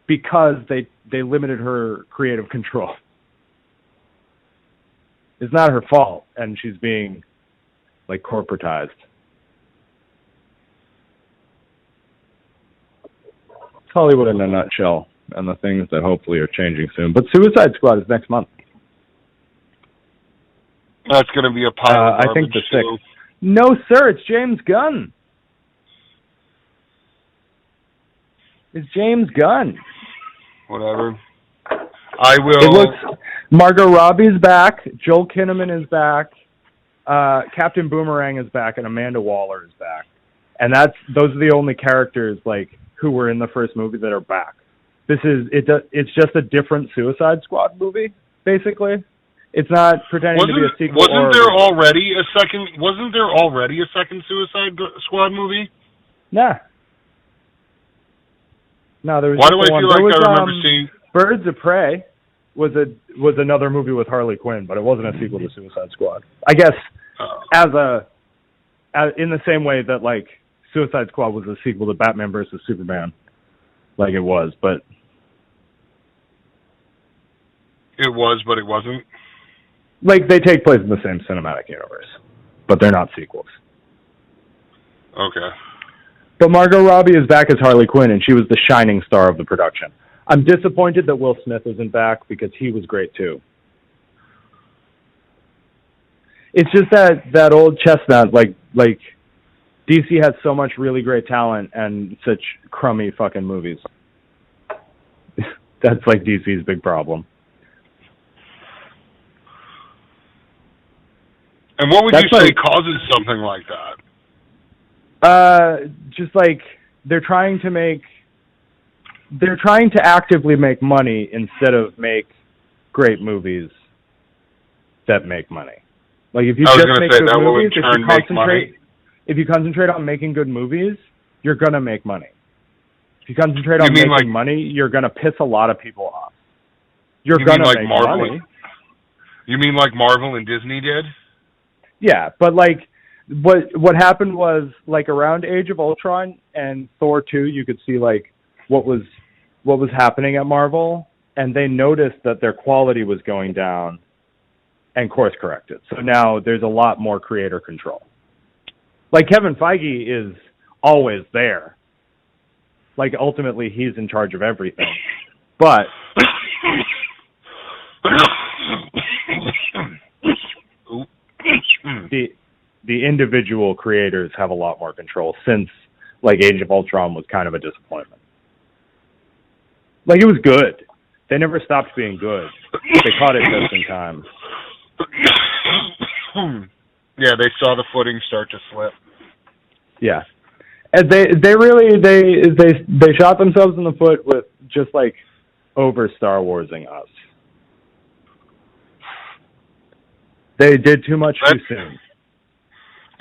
because they limited her creative control. It's not her fault, and she's being like corporatized. Hollywood in a nutshell, and the things that hopefully are changing soon. But Suicide Squad is next month. That's going to be a pile of I think the garbage, 6th. No, sir, it's James Gunn. It's James Gunn. Whatever. I will. It looks. Margot Robbie's back. Joel Kinnaman is back. Captain Boomerang is back, and Amanda Waller is back. And those are the only characters like who were in the first movie that are back. It's just a different Suicide Squad movie, basically. It's not pretending to be a sequel. Wasn't there already a second Suicide Squad movie? Nah. No, there was. Why do I feel like I remember seeing Birds of Prey was another movie with Harley Quinn, but it wasn't a sequel to Suicide Squad. I guess in the same way that like Suicide Squad was a sequel to Batman versus Superman, like it was, but it was, but it wasn't. Like they take place in the same cinematic universe, but they're not sequels. Okay. But Margot Robbie is back as Harley Quinn, and she was the shining star of the production. I'm disappointed that Will Smith isn't back because he was great too. It's just that old chestnut, like DC has so much really great talent and such crummy fucking movies. That's like DC's big problem. And what would you say causes something like that? Just like they're trying to actively make money instead of make great movies that make money. Like if you just make good movies, if you concentrate on making good movies, you're gonna make money. If you concentrate on making money, you're gonna piss a lot of people off. You're gonna make money. You mean like Marvel and Disney did? Yeah, but like what happened was like around Age of Ultron and Thor 2, you could see like what was happening at Marvel, and they noticed that their quality was going down and course corrected. So now there's a lot more creator control. Like Kevin Feige is always there. Like ultimately he's in charge of everything. But the individual creators have a lot more control since like Age of Ultron was kind of a disappointment. Like it was good. They never stopped being good. They caught it just in time. Yeah, they saw the footing start to slip. Yeah. And they shot themselves in the foot with just like over Star Warsing us. They did too much too soon.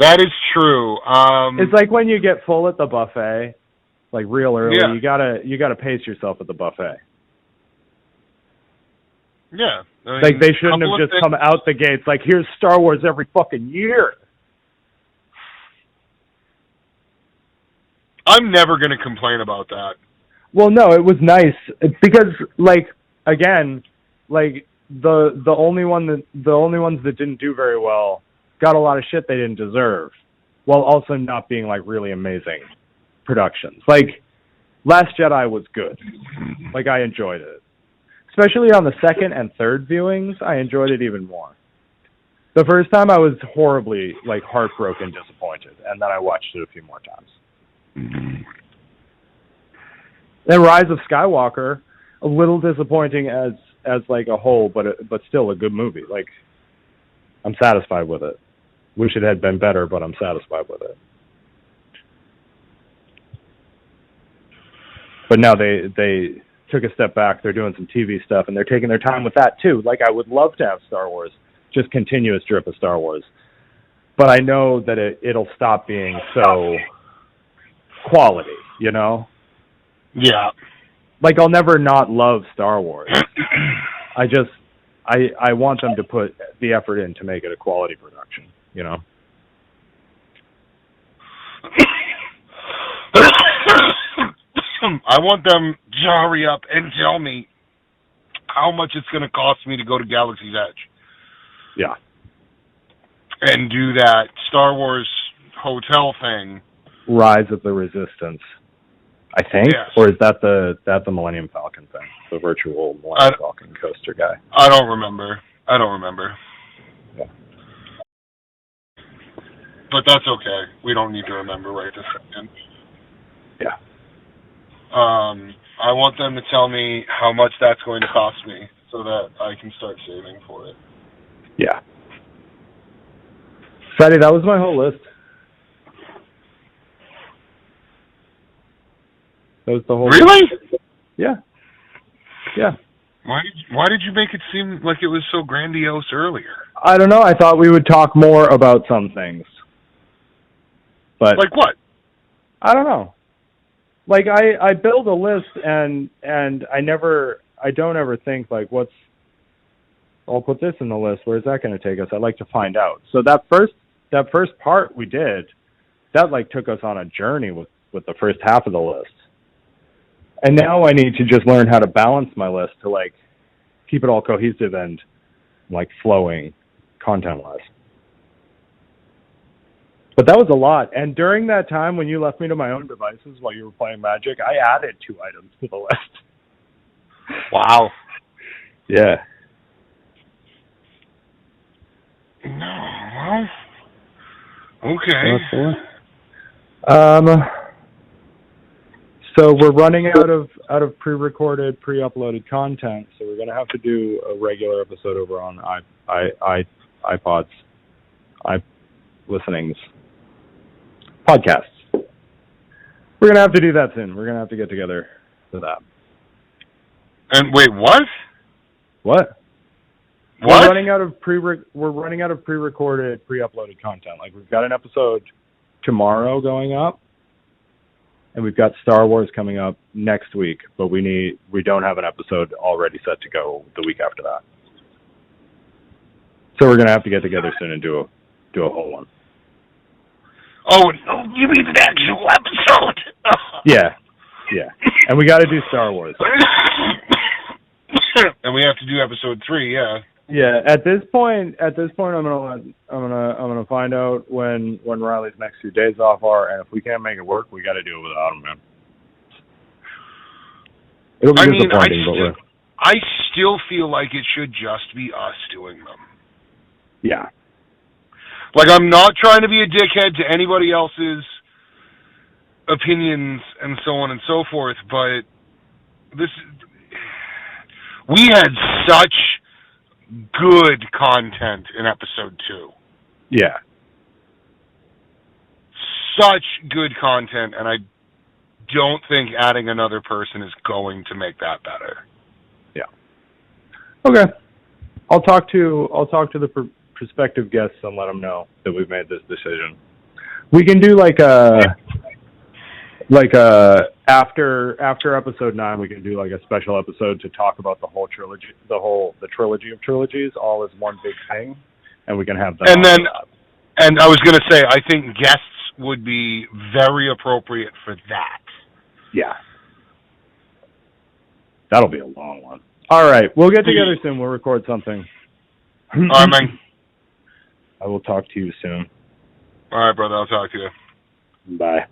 That is true. It's like when you get full at the buffet, like real early. Yeah. You gotta pace yourself at the buffet. Yeah. I mean, like they shouldn't have just come out the gates like here's Star Wars every fucking year. I'm never gonna complain about that. Well, no, it was nice because like again, like the only ones that didn't do very well got a lot of shit they didn't deserve, while also not being like really amazing productions. Like Last Jedi was good. Like I enjoyed it. Especially on the second and third viewings, I enjoyed it even more. The first time I was horribly like heartbroken, disappointed, and then I watched it a few more times. Mm-hmm. Then Rise of Skywalker, a little disappointing as like a whole, but still a good movie. Like I'm satisfied with it. Wish it had been better, but I'm satisfied with it. But now they took a step back. They're doing some TV stuff, and they're taking their time with that too. Like, I would love to have Star Wars, just continuous drip of Star Wars. But I know that it'll stop being so quality, you know? Yeah. Like, I'll never not love Star Wars. I want them to put the effort in to make it a quality production, you know? I want them to hurry up and tell me how much it's going to cost me to go to Galaxy's Edge. Yeah. And do that Star Wars hotel thing. Rise of the Resistance, I think? Yes. Or is that the Millennium Falcon thing? The virtual Millennium Falcon coaster guy? I don't remember. Yeah. But that's okay. We don't need to remember right this second. Yeah. I want them to tell me how much that's going to cost me so that I can start saving for it. Yeah. Freddie, that was my whole list. That was the whole Really? list. Yeah. Yeah. Why did you make it seem like it was so grandiose earlier? I don't know. I thought we would talk more about some things. But like what? I don't know. Like, I build a list and I don't ever think, like, I'll put this in the list. Where's that going to take us? I'd like to find out. So that first part we did, that, like, took us on a journey with the first half of the list. And now I need to just learn how to balance my list to, like, keep it all cohesive and, like, flowing content-wise. But that was a lot. And during that time when you left me to my own devices while you were playing Magic, I added 2 items to the list. Wow. Yeah. No. Well, okay. So we're running out of pre-recorded, pre-uploaded content, so we're going to have to do a regular episode over on iPods, listenings, podcasts. We're going to have to do that soon. We're going to have to get together for that. And wait, what? What? What? We're running out of pre-recorded, pre-uploaded content. Like, we've got an episode tomorrow going up, and we've got Star Wars coming up next week, but we don't have an episode already set to go the week after that. So we're gonna have to get together soon and do a whole one. Oh, you mean an actual episode? Yeah. And we got to do Star Wars. And we have to do episode 3, yeah. Yeah. At this point, I'm gonna find out when Riley's next few days off are, and if we can't make it work, we got to do it without him, man. It'll be disappointing, I still feel like it should just be us doing them. Yeah. Like, I'm not trying to be a dickhead to anybody else's opinions and so on and so forth, but we had such good content in episode 2. Yeah. Such good content, and I don't think adding another person is going to make that better. Yeah. Okay. I'll talk to the prospective guests and let them know that we've made this decision. We can do after episode 9, we can do like a special episode to talk about the whole trilogy, the trilogy of trilogies, all as one big thing, and we can have them. And I was going to say, I think guests would be very appropriate for that. Yeah. That'll be a long one. All right, we'll get together soon. We'll record something. All right, man. I will talk to you soon. All right, brother. I'll talk to you. Bye.